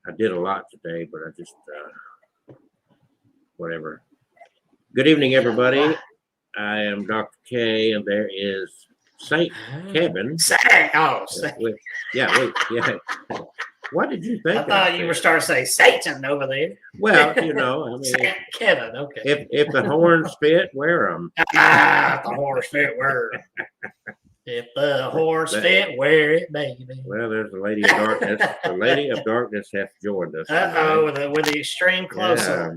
I did a lot today, but I just whatever. Good evening, everybody. I am Dr. K, and there is Saint Kevin. Wait, yeah. What did you think? I thought you were starting to say Satan over there. Well, I mean, Saint Kevin. Okay. If the horns fit, wear them. The horse fit, wear it. If the horse fit, wear it, baby. Well, there's the Lady of Darkness. The Lady of Darkness has joined us. With the extreme close up.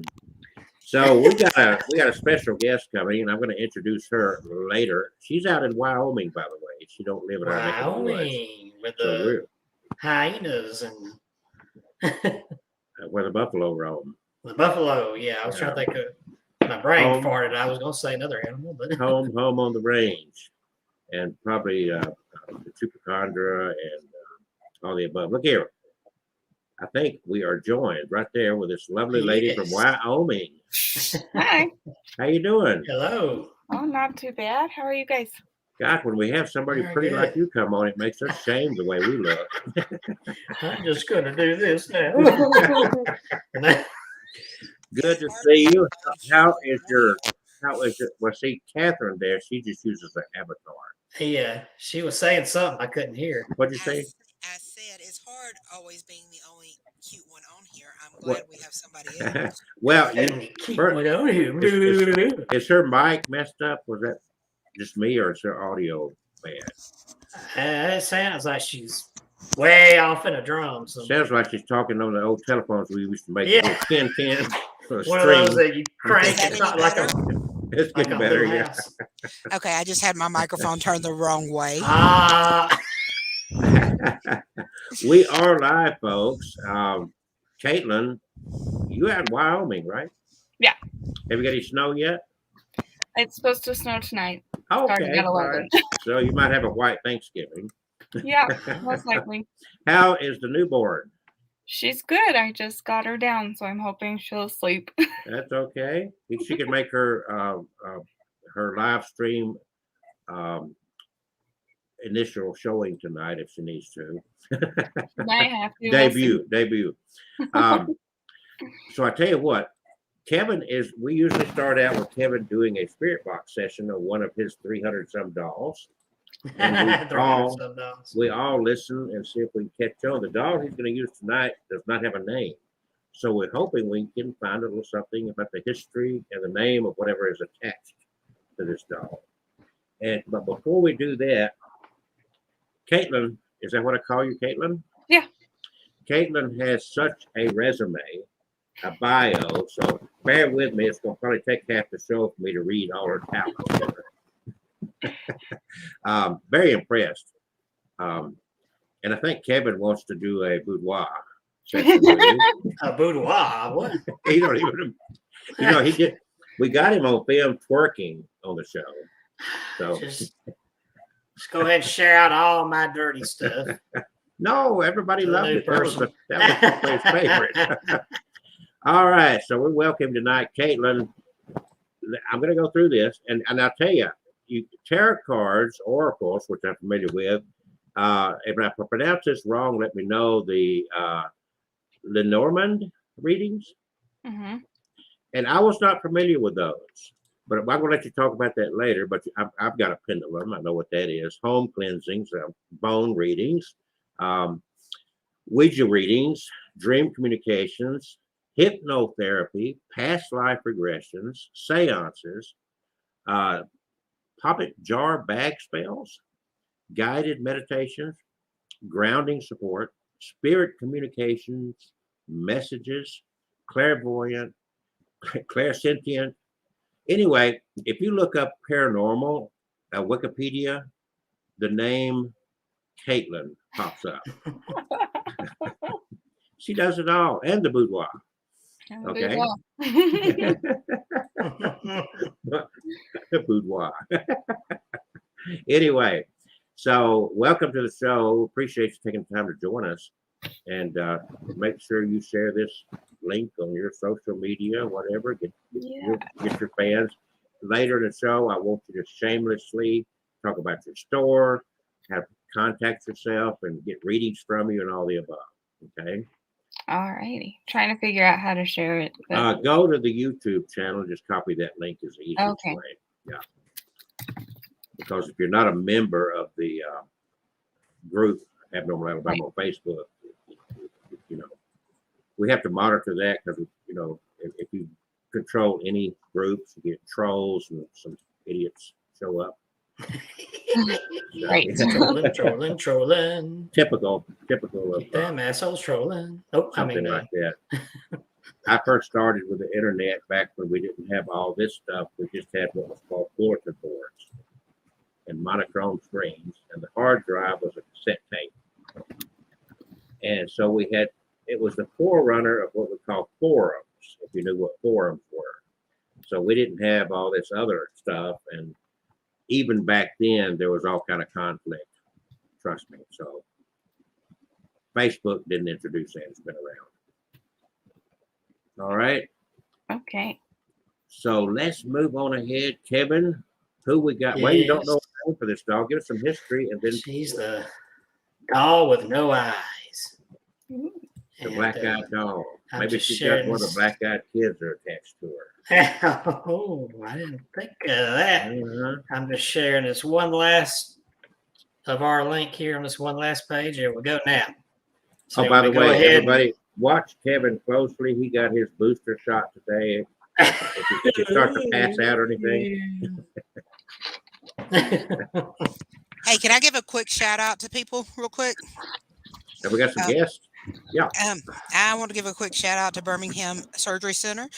So we got a special guest coming, and I'm going to introduce her later. She's out in Wyoming, by the way. She don't live in our neck of the woods. With the hyenas and where the buffalo roam. The buffalo, yeah. I was trying to think of my brain farted. I was going to say another animal, but home on the range, and probably the chupacabra and all the above. Look here. I think we are joined right there with this lovely lady from Wyoming. Hi. How you doing? Hello. Oh, not too bad. How are you guys? God, when we have somebody pretty like you come on, it makes us shame the way we look. I'm just going to do this now. Good to see you. How is your? Well, see, Catherine there, she just uses an avatar. Yeah, she was saying something I couldn't hear. What'd you say? I said it's hard always being the only cute one on here. I'm glad we have somebody else. Well, you is her mic messed up? Was that just me, or is her audio bad? It sounds like she's way off in a drum. So. Sounds like she's talking on the old telephones we used to make. Yeah. 10 one of those that you crank. It's not like a. It's getting better, yeah. Okay, I just had my microphone turned the wrong way. We are live, folks. Caitlin, you out in Wyoming, right? Yeah. Have you got any snow yet? It's supposed to snow tonight. Okay. Right. So you might have a white Thanksgiving. Yeah, most likely. How is the newborn? She's good. I just got her down, so I'm hoping she'll sleep. That's okay. She can make her live stream initial showing tonight if she needs to. I have to. Debut. So I tell you what, Kevin we usually start out with Kevin doing a spirit box session on one of his 300 some dolls. And we all listen and see if we can catch on. The doll he's going to use tonight does not have a name. So we're hoping we can find a little something about the history and the name of whatever is attached to this doll. But before we do that, Caitlin, is that what I call you, Caitlin? Yeah. Caitlin has such a resume, a bio, so bear with me. It's going to probably take half the show for me to read all her talents. Very impressed. And I think Kevin wants to do a boudoir session with you. A boudoir? What? He don't even, he did. We got him on film twerking on the show. So just go ahead and share out all my dirty stuff. No, everybody loved it. That was his favorite. All right, so we welcome tonight, Caitlin. I'm going to go through this, and I'll tell you, tarot cards, oracles, which I'm familiar with. If I pronounce this wrong, let me know. The Lenormand readings, and I was not familiar with those. But I'm going to let you talk about that later. But I've got a pendulum. I know what that is. Home cleansings, bone readings, Ouija readings, dream communications, hypnotherapy, past life regressions, seances, puppet jar bag spells, guided meditations, grounding support, spirit communications, messages, clairvoyant, clairsentient. Anyway, if you look up paranormal, Wikipedia, the name Caitlin pops up. She does it all, and the boudoir. Okay. The boudoir. Anyway, so welcome to the show. Appreciate you taking the time to join us. And make sure you share this link on your social media, whatever. Get your fans. Later in the show, I want you to shamelessly talk about your store, have contact yourself, and get readings from you and all the above. Okay. Alrighty. Trying to figure out how to share it. But Go to the YouTube channel. Just copy that link is the easiest Okay. way. Yeah. Because if you're not a member of the group, Abnormal Alabama on Facebook, you know, we have to monitor that because, you know, if you control any groups, you get trolls and some idiots show up. Right. Trolling. Typical of Keep them assholes trolling. Oh, something like that. I first started with the internet back when we didn't have all this stuff. We just had what was called bulletin boards and monochrome screens, and the hard drive was a cassette tape. And so we had, it was the forerunner of what we call forums, if you knew what forums were. So we didn't have all this other stuff, and even back then there was all kind of conflict. Trust me. So Facebook didn't introduce that; it's been around. All right. Okay. So let's move on ahead, Kevin. Who we got? Well, you don't know the name for this dog. Give us some history, and then she's the doll with no eyes. the black-eyed doll. Maybe she's got one of the black-eyed kids are attached to her. Oh, I didn't think of that. Uh-huh. I'm just sharing this one last of our link here on this one last page. Here we go now. So Oh, by the way, everybody, watch Kevin closely. He got his booster shot today. If you start to pass out or anything. Hey, can I give a quick shout out to people real quick? Have we got some guests? Yeah. I want to give a quick shout out to Birmingham Surgery Center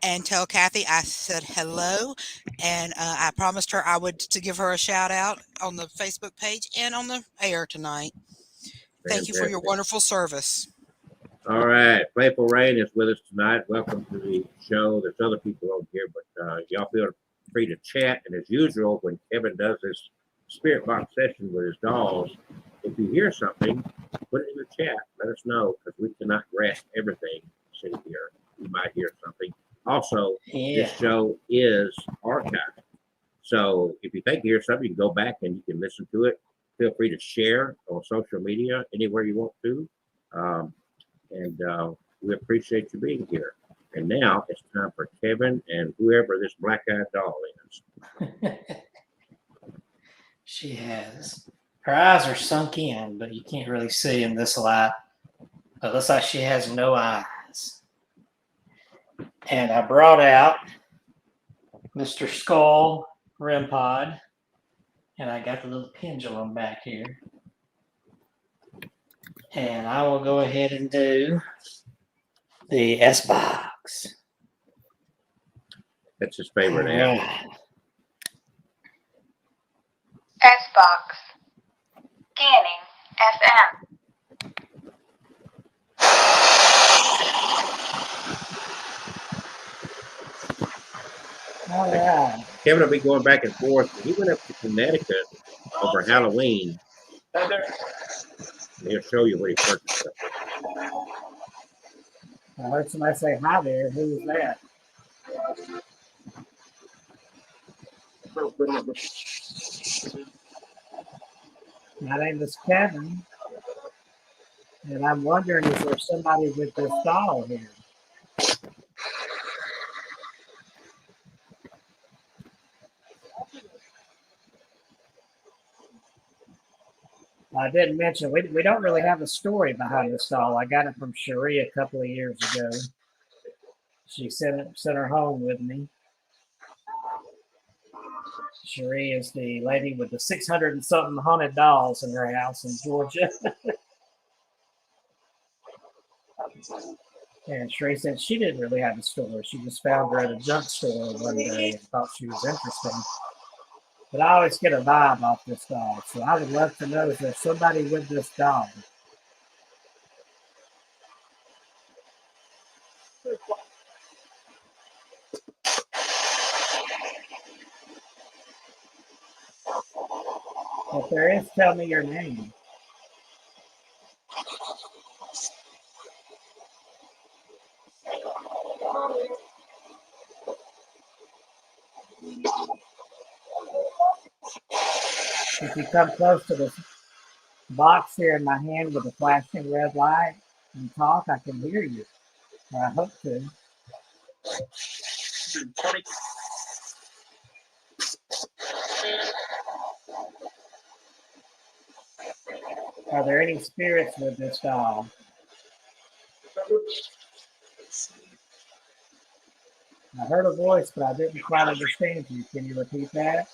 and tell Kathy I said hello, and I promised her I would to give her a shout out on the Facebook page and on the air tonight. Thank you for your wonderful service. All right. Playful Rain is with us tonight. Welcome to the show. There's other people on here, but y'all feel free to chat. And as usual, when Kevin does this spirit box session with his dolls, if you hear something, put it in the chat. Let us know, because we cannot grasp everything sitting here. You might hear something. Also, this show is archived. So if you think you hear something, you can go back and you can listen to it. Feel free to share on social media, anywhere you want to. And we appreciate you being here. And now it's time for Kevin and whoever this black-eyed doll is. She has. Her eyes are sunk in, but you can't really see in this light. It looks like she has no eyes. And I brought out Mr. Skull REM Pod, and I got the little pendulum back here. And I will go ahead and do the S-Box. That's his favorite app. S-Box. Scanning FM. All right. Kevin will be going back and forth. He went up to Connecticut over Halloween. He'll show you what he purchased. I heard somebody say hi there. Who was that? My name is Kevin, and I'm wondering, is there somebody with this doll here? I didn't mention, we don't really have a story behind this doll. I got it from Cherie a couple of years ago. She sent her home with me. Cherie is the lady with the 600 and something haunted dolls in her house in Georgia. And Cherie said she didn't really have a story. She just found her at a junk store one day and thought she was interesting. But I always get a vibe off this doll. So I would love to know, is there somebody with this doll? If there is, tell me your name. If you come close to this box here in my hand with a flashing red light, You talk, I can hear you. Or I hope to. Are there any spirits with this doll? I heard a voice, but I didn't quite understand you. Can you repeat that?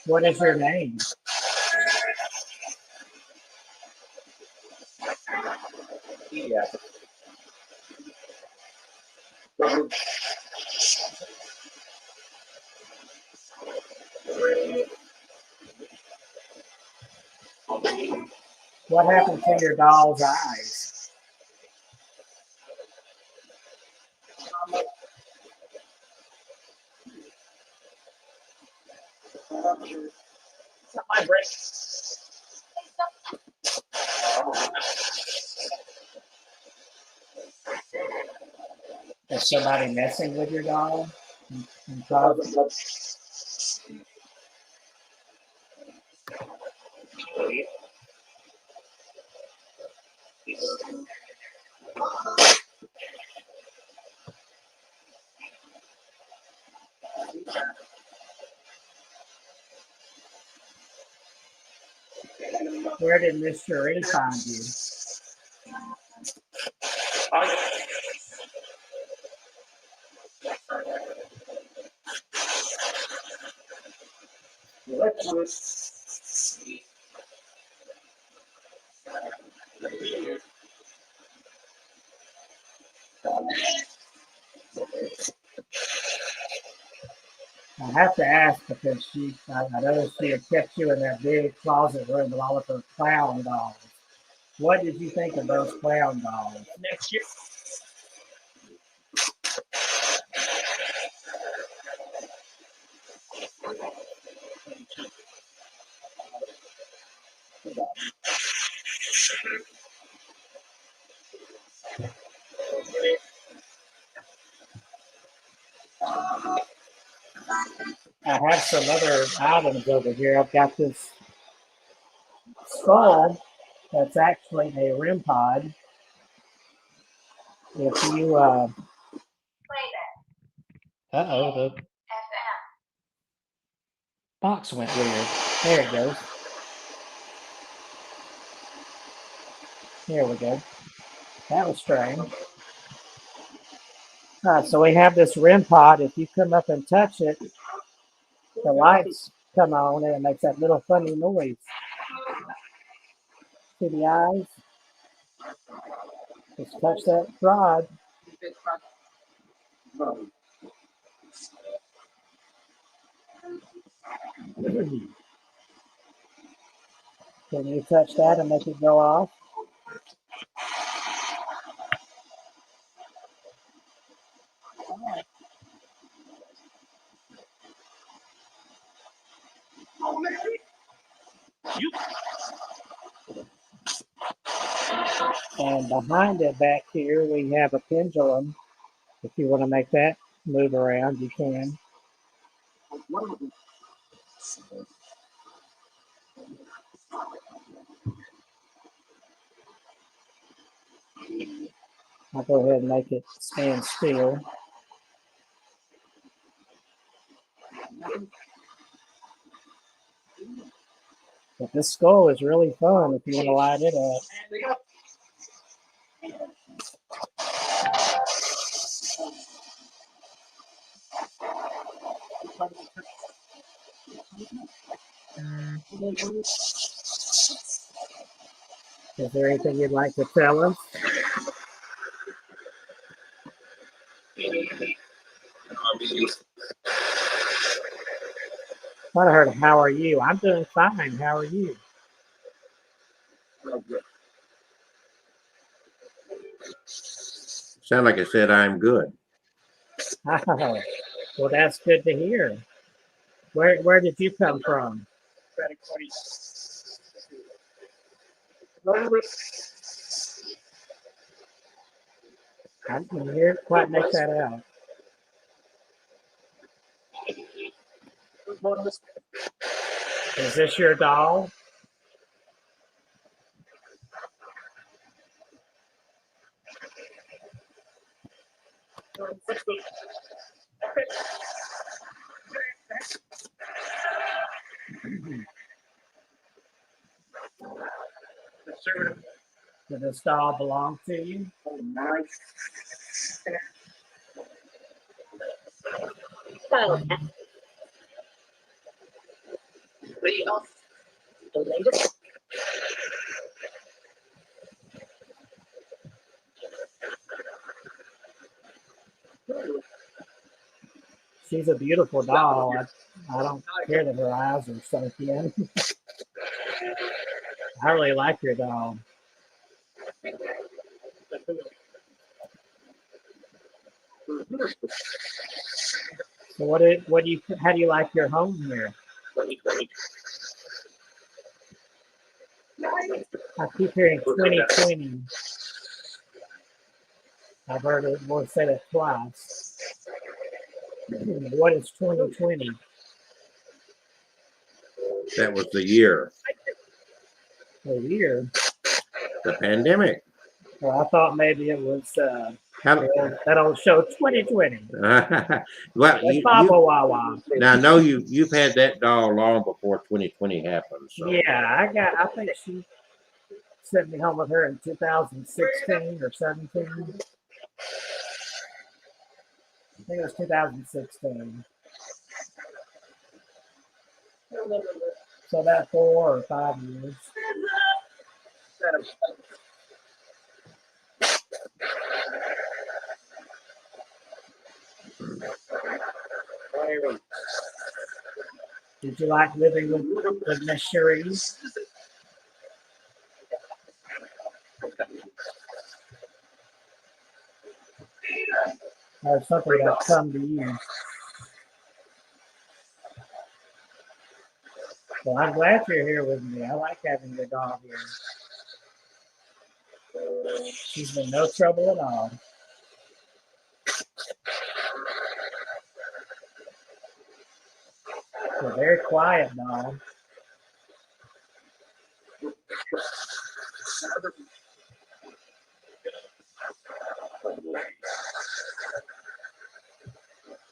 What is your name? Yeah. What happened to your doll's eyes? It's not my break. Is somebody messing with your doll? Where did Mr. E find you? I have to ask because I noticed she had kept you in that big closet room with all of her clown dolls. What did you think of those clown dolls? Next year. I have some other items over here. I've got this skull that's actually a REM pod. If you Playback. the FM. box went weird. There it goes. There we go. That was strange. All right, so we have this REM pod. If you come up and touch it, the lights come on and it makes that little funny noise. See the eyes? Just touch that rod. Can you touch that and make it go off? And behind it back here, we have a pendulum. If you want to make that move around, you can. I'll go ahead and make it stand still. But this skull is really fun if you want to light it up. Is there anything you'd like to tell us? I heard, how are you? I'm doing fine. How are you? Sound like I said I'm good. Oh, well, that's good to hear. Where did you come from? I can hear quite make that out. Is this your doll? Does this doll belong to you? She's a beautiful doll. I don't care that her eyes are sunk in. I really like your doll. So how do you like your home here? I keep hearing 2020. I've heard it more say that twice. What is 2020? That was the year. A year? The pandemic. Well, I thought maybe it was How, that old show 2020. well, now I know you've had that doll long before 2020 happened. So. Yeah, I think she sent me home with her in 2016 or 17. I think it was 2016. So about 4 or 5 years. Did you like living with Miss Cherise? Or something that's come to you? Well, I'm glad you're here with me. I like having your dog here. She's been no trouble at all. She's a very quiet dog.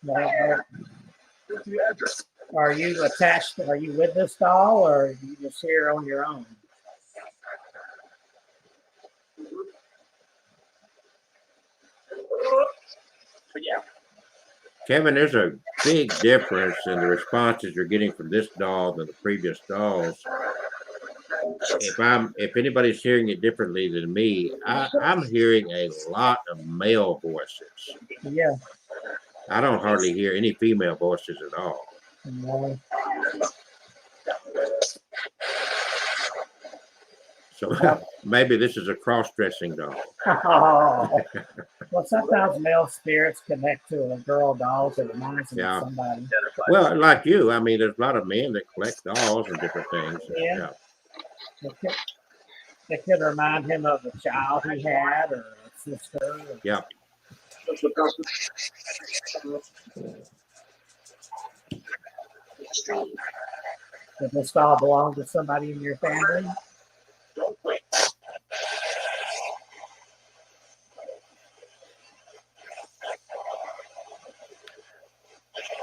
Now, are you attached? Are you with this doll, or are you just here on your own? Kevin, there's a big difference in the responses you're getting from this doll than the previous dolls. If anybody's hearing it differently than me, I'm hearing a lot of male voices. Yeah. I don't hardly hear any female voices at all. No. So maybe this is a cross-dressing doll. Oh. Well, sometimes male spirits connect to a girl doll that reminds them of somebody. Well, like you, I mean, there's a lot of men that collect dolls and different things. Yeah. It could remind him of a child he had or a sister. Yeah. Does this doll belong to somebody in your family?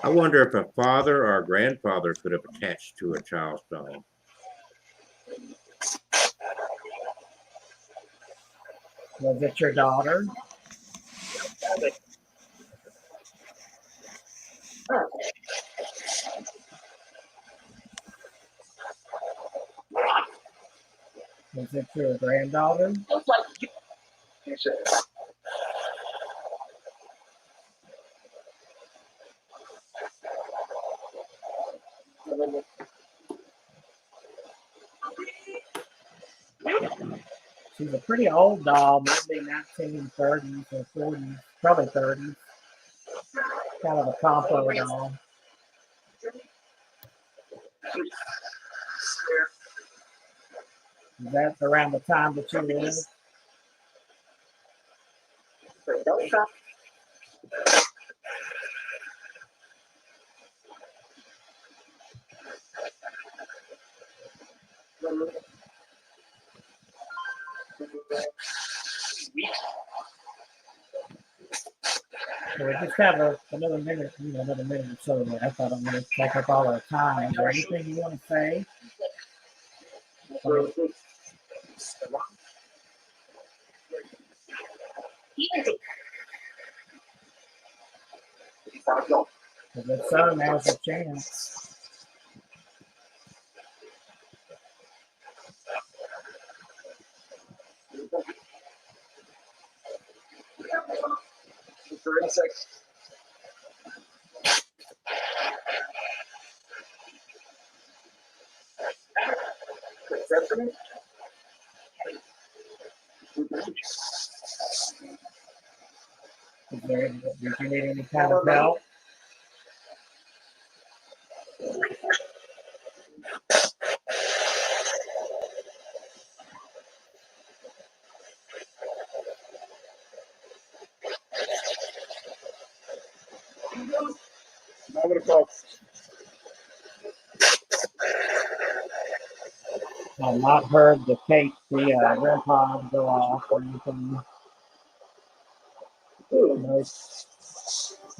I wonder if a father or a grandfather could have attached to a child's doll. Was it your daughter? Was it your granddaughter? She's a pretty old doll, might be 1930s or 40s, probably 30s. Kind of a compo doll. Is that around the time that you lived? So we just have another minute, another minute or so left. I don't want to take up all our time. Is there anything you want to say? If it's so, now's a chance. Did you need any kind of help? I've not heard the REM pod go off or anything.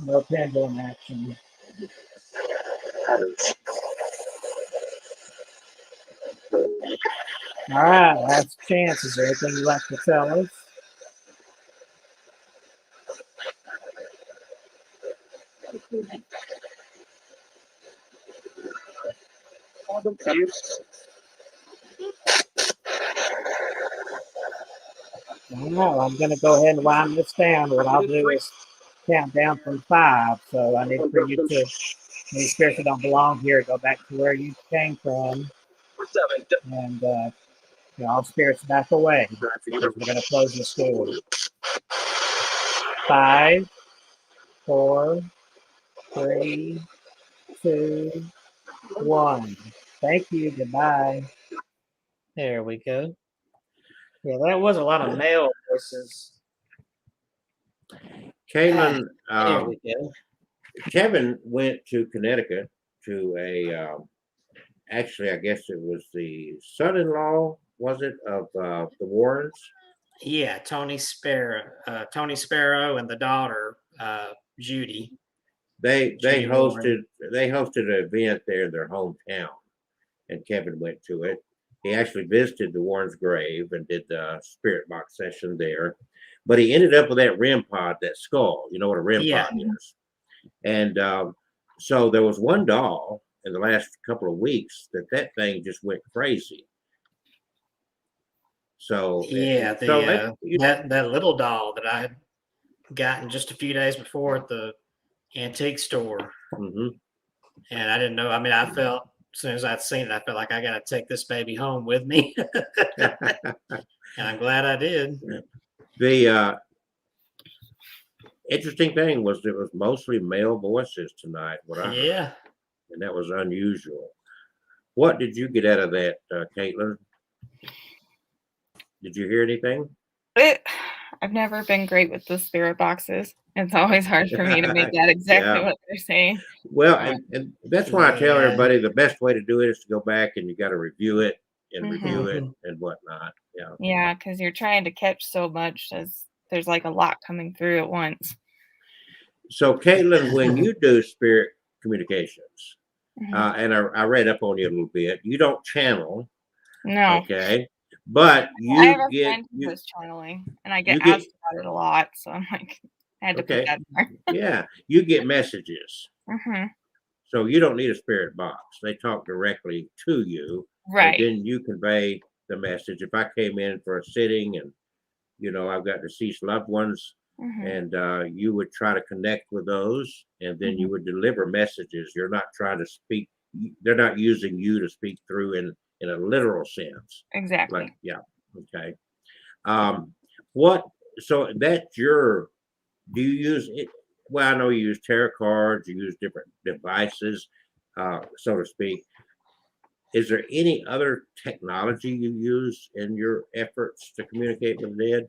No pendulum action. All right, last chance. Is there anything you'd like to tell us? Well, I'm going to go ahead and wind this down. What I'll do is count down from 5. So I need for you to, any spirits that don't belong here, go back to where you came from. And all spirits back away. We're going to close the school. 5, 4, 3, 2, 1. Thank you. Goodbye. There we go. Yeah, that was a lot of male voices. Caitlin, There we go. Kevin went to Connecticut to a, actually, I guess it was the son-in-law, was it, of the Warrens? Yeah, Tony Sparrow and the daughter, Judy. They Judy hosted an event there in their hometown, and Kevin went to it. He actually visited the Warrens' grave and did the spirit box session there. But he ended up with that REM pod, that skull. You know what a REM pod is. And so there was one doll in the last couple of weeks that thing just went crazy. So yeah, that little doll that I had gotten just a few days before at the antique store. Mm-hmm. And I didn't know. I mean, I felt as soon as I'd seen it, I felt like I got to take this baby home with me. And I'm glad I did. The interesting thing was it was mostly male voices tonight. And that was unusual. What did you get out of that, Caitlin? Did you hear anything? I've never been great with the spirit boxes. It's always hard for me to make that exactly what they're saying. Well, and that's why I tell everybody the best way to do it is to go back and you got to review it and review it and whatnot. Yeah. Yeah, because you're trying to catch so much as there's like a lot coming through at once. So, Caitlin, when you do spirit communications, and I read up on you a little bit, you don't channel. No. Okay. But I have a friend who was channeling, and I get asked about it a lot. So I'm like, I had to put that in there. Yeah, you get messages. So you don't need a spirit box. They talk directly to you. Right. And then you convey the message. If I came in for a sitting and, I've got deceased loved ones, and you would try to connect with those, and then you would deliver messages. You're not trying to speak. They're not using you to speak through in a literal sense. Exactly. Okay. So that's do you use it? Well, I know you use tarot cards, you use different devices, so to speak. Is there any other technology you use in your efforts to communicate with the dead?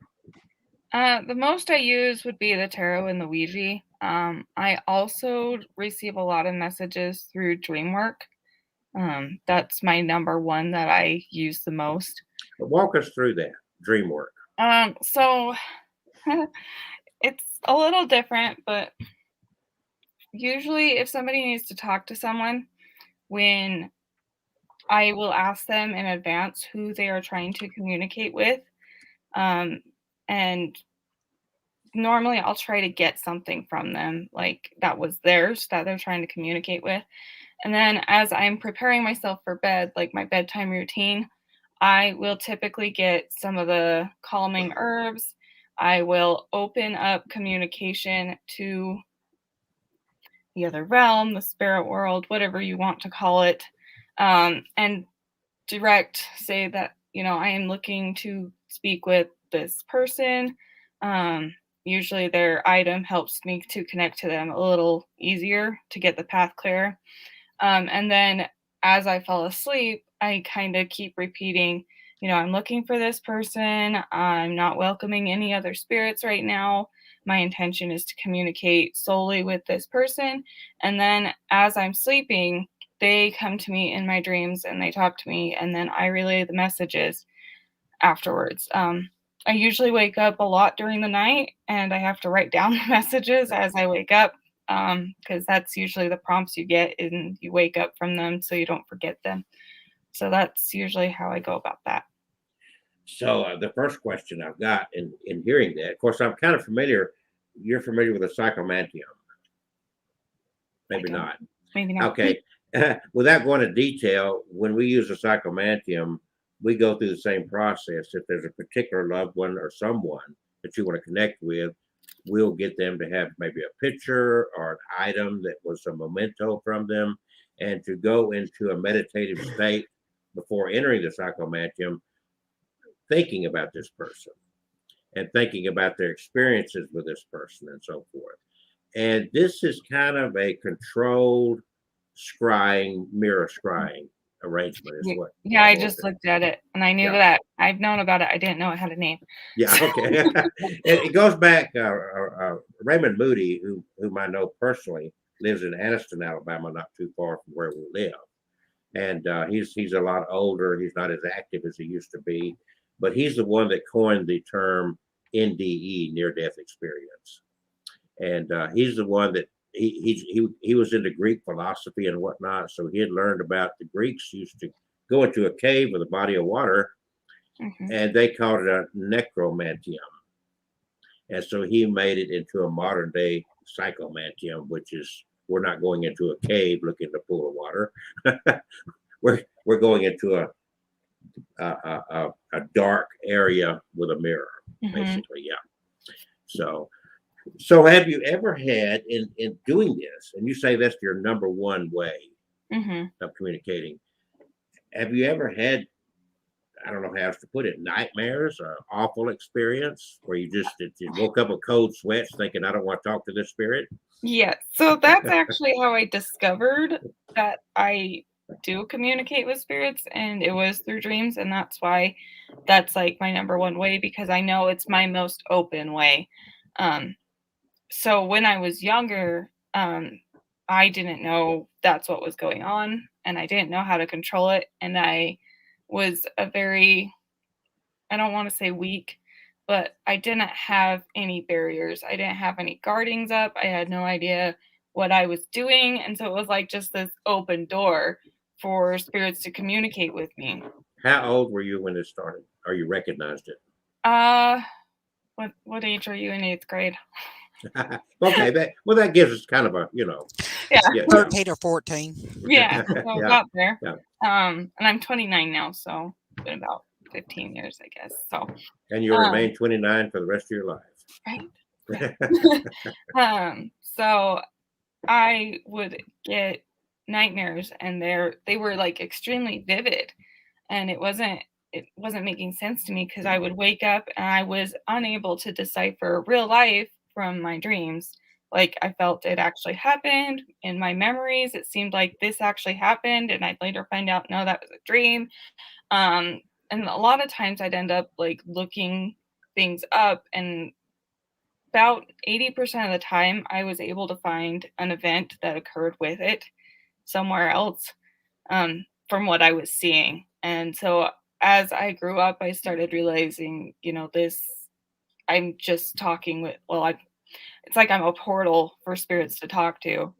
The most I use would be the tarot and the Ouija. I also receive a lot of messages through Dreamwork. That's my number one that I use the most. But walk us through that Dreamwork. So it's a little different, but usually if somebody needs to talk to someone, when I will ask them in advance who they are trying to communicate with, and normally I'll try to get something from them like that was theirs that they're trying to communicate with. And then as I'm preparing myself for bed, like my bedtime routine, I will typically get some of the calming herbs. I will open up communication to the other realm, the spirit world, whatever you want to call it, and say that, I am looking to speak with this person. Usually their item helps me to connect to them a little easier to get the path clear. And then as I fall asleep, I kind of keep repeating, I'm looking for this person. I'm not welcoming any other spirits right now. My intention is to communicate solely with this person. And then as I'm sleeping, they come to me in my dreams and they talk to me, and then I relay the messages afterwards. I usually wake up a lot during the night and I have to write down the messages as I wake up, because that's usually the prompts you get and you wake up from them so you don't forget them. So that's usually how I go about that. So the first question I've got in hearing that, of course, I'm kind of familiar. You're familiar with the psychomantium? Maybe not. Maybe not. Okay. Without going into detail, when we use a psychomantium, we go through the same process. If there's a particular loved one or someone that you want to connect with, we'll get them to have maybe a picture or an item that was a memento from them, and to go into a meditative state before entering the psychomantium, thinking about this person and thinking about their experiences with this person and so forth. And this is kind of a controlled scrying, mirror scrying arrangement is what. Yeah, I just looked at it and I knew that. I've known about it. I didn't know it had a name. Yeah, okay. It goes back, Raymond Moody, whom I know personally, lives in Anniston, Alabama, not too far from where we live. And he's a lot older. He's not as active as he used to be, but he's the one that coined the term NDE, near-death experience. And he's the one that he was into Greek philosophy and whatnot. So he had learned about the Greeks used to go into a cave with a body of water, and they called it a necromantium. And so he made it into a modern day psychomantium, which is, we're not going into a cave looking at a pool of water. we're going into a dark area with a mirror, basically. Yeah. So have you ever had in doing this, and you say that's your number one way of communicating, have you ever had, I don't know how else to put it, nightmares, or awful experience where you woke up with cold sweats thinking, I don't want to talk to this spirit? Yeah, so that's actually how I discovered that I do communicate with spirits, and it was through dreams, and that's why that's like my number one way, because I know it's my most open way. So when I was younger, I didn't know that's what was going on, and I didn't know how to control it, and I was a very, I don't want to say weak, but I didn't have any barriers. I didn't have any guardings up. I had no idea what I was doing, and so it was like just this open door for spirits to communicate with me. How old were you when this started, or you recognized it? What age are you in 8th grade? Okay, that gives us kind of a, Yeah. 13 or 14. Yeah, so Yeah. about there. Yeah. And I'm 29 now, so it's been about 15 years, I guess. So. And you'll remain 29 for the rest of your life. Right. So I would get nightmares, and they were like extremely vivid, and it wasn't making sense to me because I would wake up and I was unable to decipher real life from my dreams. Like I felt it actually happened in my memories. It seemed like this actually happened, and I'd later find out, no, that was a dream. And a lot of times I'd end up like looking things up and about 80% of the time, I was able to find an event that occurred with it somewhere else, from what I was seeing. And so as I grew up, I started realizing, I'm just talking with, it's like I'm a portal for spirits to talk to.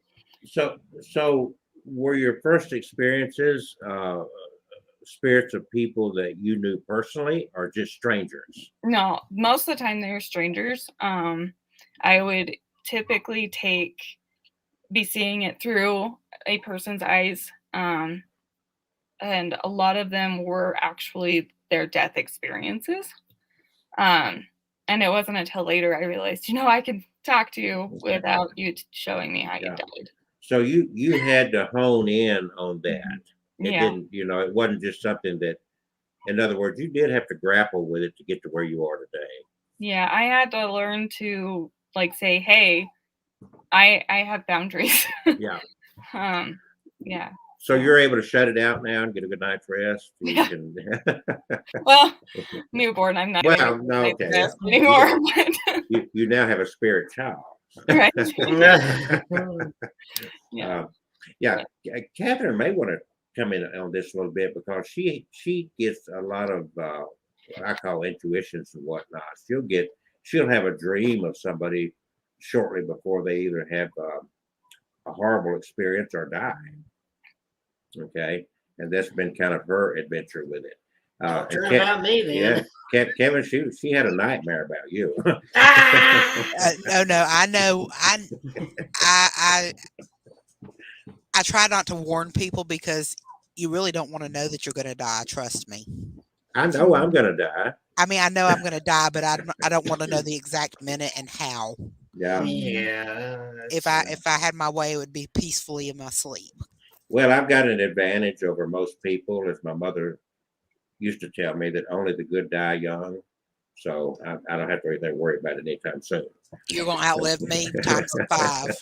So were your first experiences spirits of people that you knew personally, or just strangers? No, most of the time they're strangers. I would typically be seeing it through a person's eyes. And a lot of them were actually their death experiences. And it wasn't until later I realized, I can talk to you without you showing me how you Yeah. died. So you had to hone in on that. It Yeah. didn't, it wasn't just something that, in other words, you did have to grapple with it to get to where you are today. Yeah, I had to learn to say, hey, I have boundaries. Yeah. Yeah. So you're able to shut it out now and get a good night's rest. You Yeah. can. Well, newborn, I'm not Well, able to no, take okay. rest anymore. But You now have a spirit child. right. Yeah. Catherine may want to come in on this a little bit because she gets a lot of what I call intuitions and whatnot. She'll have a dream of somebody shortly before they either have a horrible experience or die. Okay, and that's been kind of her adventure with it. Don't dream about me then. Yeah, Kevin, she had a nightmare about you. No, I know. I try not to warn people because you really don't want to know that you're going to die. Trust me. I know I'm gonna die. I mean, I know I'm going to die, but I don't want to know the exact minute and how. Yeah. Yeah. If I had my way, it would be peacefully in my sleep. Well, I've got an advantage over most people, as my mother used to tell me, that only the good die young. So I don't have to really worry about it anytime soon. You're going to outlive me times 5.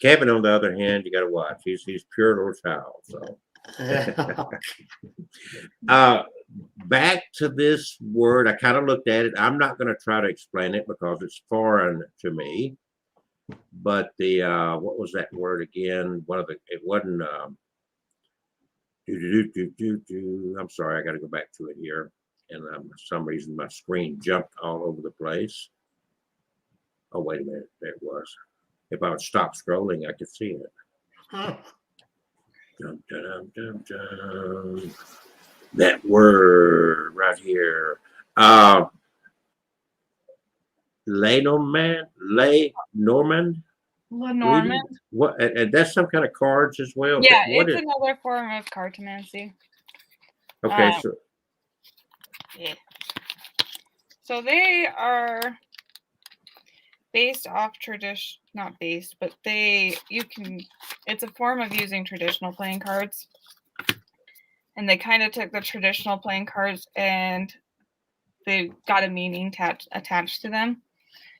Kevin, on the other hand, you got to watch. He's pure little child. So, back to this word, I kind of looked at it. I'm not going to try to explain it because it's foreign to me. But the what was that word again? It wasn't. I'm sorry, I got to go back to it here. And for some reason, my screen jumped all over the place. Oh, wait a minute. There it was. If I would stop scrolling, I could see it. Dum, dum, dum, dum. That word right here. Lenormand? Lenormand. What? And that's some kind of cards as well. Yeah, What it's is? another form of cartomancy. Okay, so Yeah. So they are based off not based, but it's a form of using traditional playing cards. And they kind of took the traditional playing cards and they got a meaning attached to them.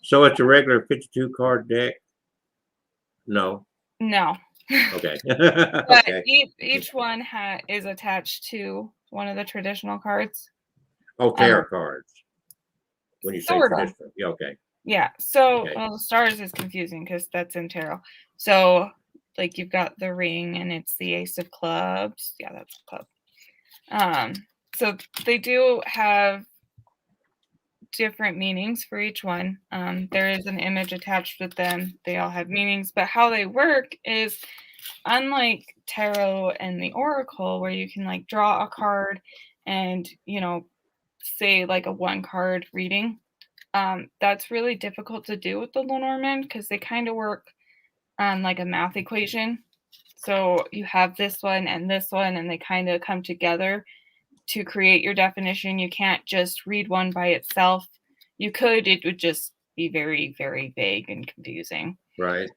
So it's a regular 52 card deck? No. No. Okay. But Okay. each one is attached to one of the traditional cards. Oh, tarot cards. When you say Sorta. traditional. Yeah, okay. Yeah. So, Okay. well, stars is confusing because that's in tarot. So, like, you've got the ring and it's the ace of clubs. Yeah, that's a club. So they do have different meanings for each one. There is an image attached with them. They all have meanings, but how they work is unlike tarot and the oracle, where you can like draw a card and say like a 1-card reading. That's really difficult to do with the Lenormand because they kind of work on like a math equation. So you have this one, and they kind of come together to create your definition. You can't just read one by itself. You could, it would just be very, very vague and confusing. Right.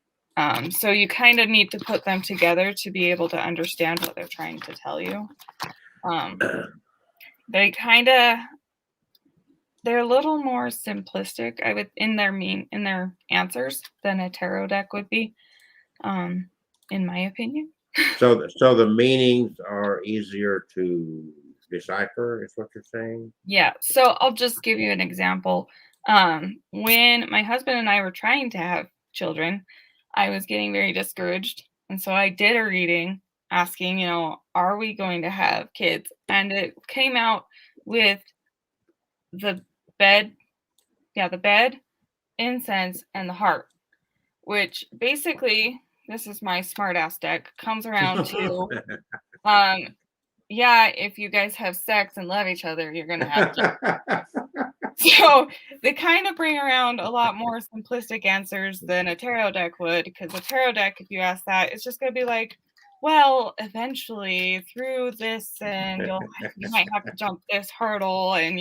So you kind of need to put them together to be able to understand what they're trying to tell you. They're a little more simplistic, in their answers than a tarot deck would be, in my opinion. So the meanings are easier to decipher, is what you're saying? Yeah. So I'll just give you an example. When my husband and I were trying to have children, I was getting very discouraged. And so I did a reading asking, are we going to have kids? And it came out with the bed, the bed, incense, and the heart, which basically, this is my smart ass deck, comes around to, if you guys have sex and love each other, you're going to have kids. So they kind of bring around a lot more simplistic answers than a tarot deck would, because a tarot deck, if you ask that, it's just going to be like, well, eventually through this, and you might have to jump this hurdle, and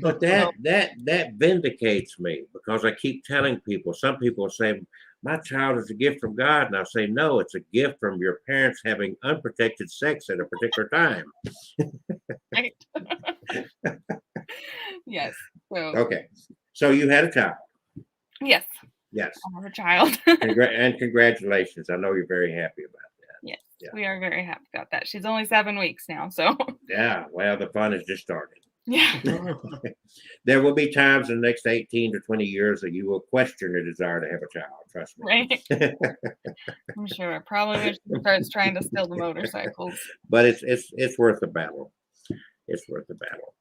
But that vindicates me, because I keep telling people. Some people say my child is a gift from God, and I say no, it's a gift from your parents having unprotected sex at a particular time. Right. Yes. So Okay, so you had a child. yes, Yes, I have a child. and congratulations. I know you're very happy about that. Yes, Yeah. we are very happy about that. She's only 7 weeks now, so Yeah, well, the fun has just started. yeah. There will be times in the next 18 to 20 years that you will question the desire to have a child. Trust me. Right. I'm sure. Probably when she starts trying to steal the motorcycles. But it's worth the battle. It's worth the battle.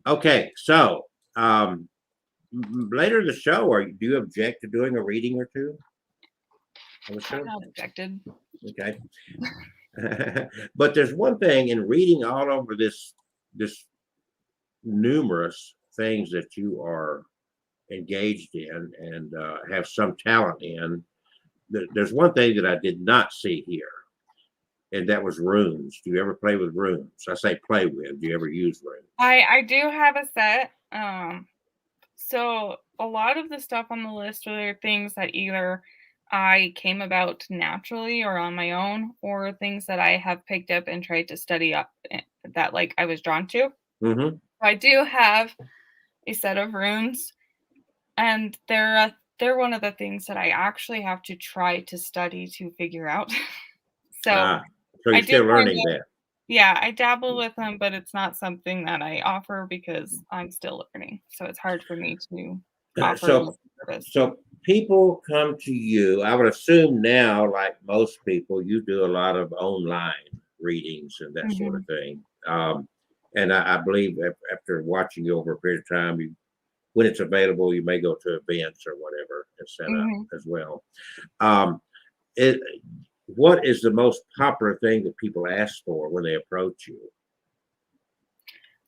Okay, so later in the show, do you object to doing a reading or two? On the show? I'm not objected. Okay. But there's one thing in reading all over this numerous things that you are engaged in and have some talent in. There's one thing that I did not see here, and that was runes. Do you ever play with runes? I say play with. Do you ever use runes? I do have a set. So a lot of the stuff on the list are things that either I came about naturally or on my own, or things that I have picked up and tried to study up that like I was drawn to. Mm-hmm. I do have a set of runes, and they're one of the things that I actually have to try to study to figure out. So you're still learning that. Yeah, I dabble with them, but it's not something that I offer because I'm still learning. So it's hard for me to offer service. So people come to you. I would assume now, like most people, you do a lot of online readings and that sort of thing. And I believe after watching you over a period of time, when it's available, you may go to events or whatever and set up as well. What is the most popular thing that people ask for when they approach you?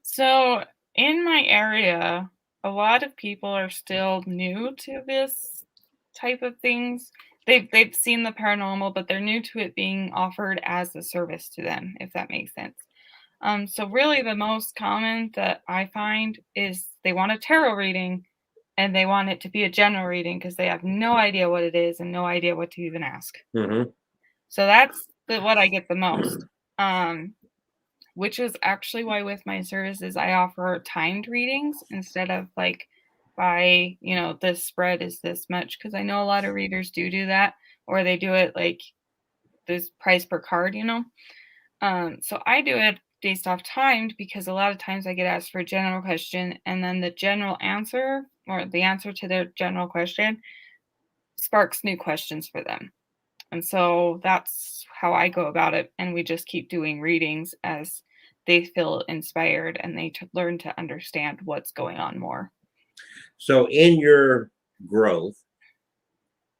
So in my area, a lot of people are still new to this type of things. They've seen the paranormal, but they're new to it being offered as a service to them, if that makes sense. So really the most common that I find is they want a tarot reading, and they want it to be a general reading because they have no idea what it is and no idea what to even ask. Mm-hmm. So that's what I get the most, which is actually why with my services I offer timed readings instead of like by, this spread is this much, because I know a lot of readers do that, or they do it like this price per card, So I do it based off timed because a lot of times I get asked for a general question, and then the general answer or the answer to their general question sparks new questions for them. And so that's how I go about it. And we just keep doing readings as they feel inspired and they learn to understand what's going on more. So in your growth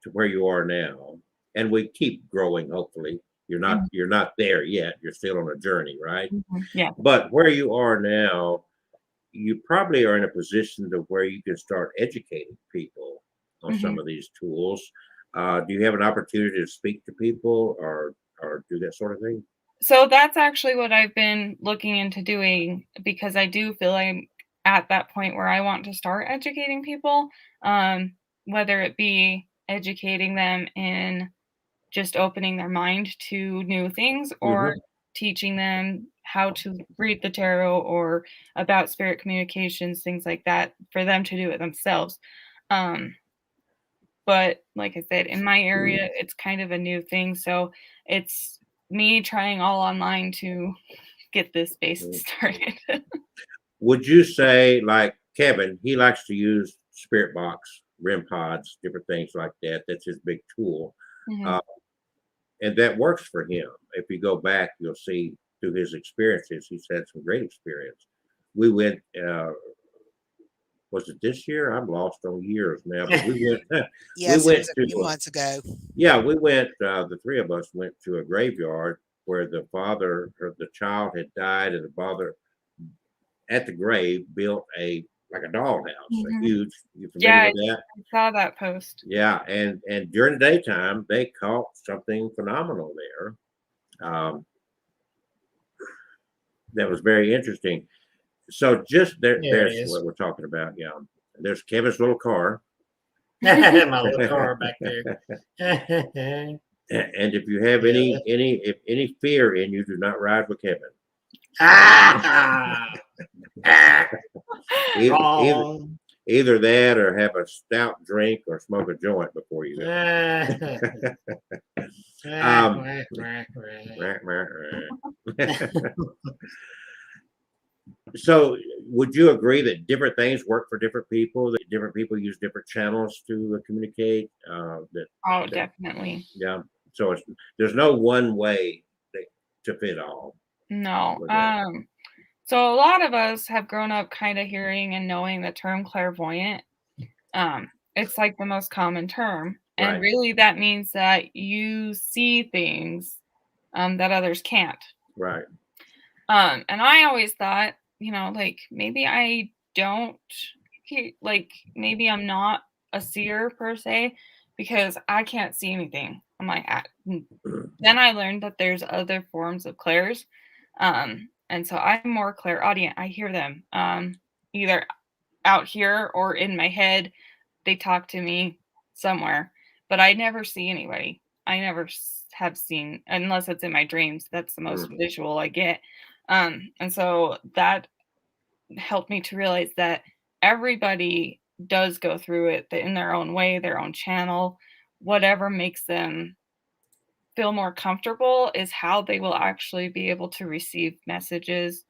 to where you are now, and we keep growing, hopefully, you're not there yet. You're still on a journey, right? Yeah. But where you are now, you probably are in a position to where you can start educating people on some of these tools. Do you have an opportunity to speak to people or do that sort of thing? So that's actually what I've been looking into doing, because I do feel I'm at that point where I want to start educating people, whether it be educating them in just opening their mind to new things, or teaching them how to read the tarot or about spirit communications, things like that, for them to do it themselves. But like I said, in my area, it's kind of a new thing. So it's me trying all online to get this space started. Would you say, like Kevin, he likes to use spirit box, REM pods, different things like that. That's his big tool. Mhm. And that works for him. If you go back, you'll see through his experiences, he's had some great experience. We went, was it this year? I'm lost on years now, but we went, Yes, it was a few to, months ago. yeah, we went, the three of us went to a graveyard where the father or the child had died, and the father at the grave built like a dollhouse, a Mhm. huge, you Yeah, familiar with that? I saw that post. Yeah, and during the daytime, they caught something phenomenal there. That was very interesting. So just There it there's is. what we're talking about. Yeah, there's Kevin's little car, My little car back there. and if you have Yeah. any fear in you, do not ride with Kevin. Ah! Either, either, Wrong. either that, or have a stout drink, or smoke a joint before you go. um, So, would you agree that different things work for different people? That different people use different channels to communicate? Oh, definitely. Yeah. So there's no one way to fit all. No. With that. So a lot of us have grown up kind of hearing and knowing the term clairvoyant. It's like the most common term. And Right. really that means that you see things that others can't. Right. And I always thought, like maybe I don't like maybe I'm not a seer per se because I can't see anything. I'm like, then I learned that there's other forms of clairs. And so I'm more clairaudient. I hear them either out here or in my head. They talk to me somewhere, but I never see anybody. I never have seen, unless it's in my dreams. That's the most visual I get. And so that helped me to realize that everybody does go through it in their own way, their own channel. Whatever makes them feel more comfortable is how they will actually be able to receive messages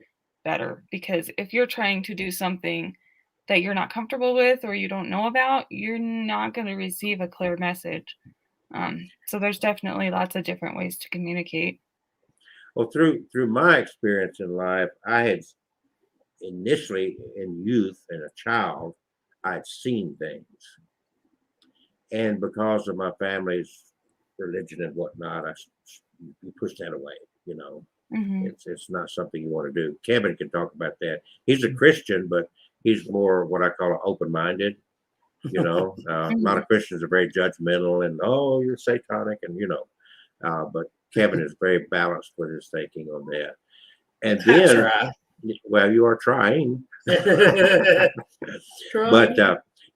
better. Because if you're trying to do something that you're not comfortable with or you don't know about, you're not going to receive a clear message. So there's definitely lots of different ways to communicate. Well, through my experience in life, I had initially in youth and a child, I'd seen things, and because of my family's religion and whatnot, you push that away. You know, Hmm. it's not something you want to do. Kevin can talk about that. He's a Christian, but he's more what I call open-minded. You know, a lot of Christians are very judgmental and you're satanic, and but Kevin is very balanced with his thinking on that. And then, well, you are trying, but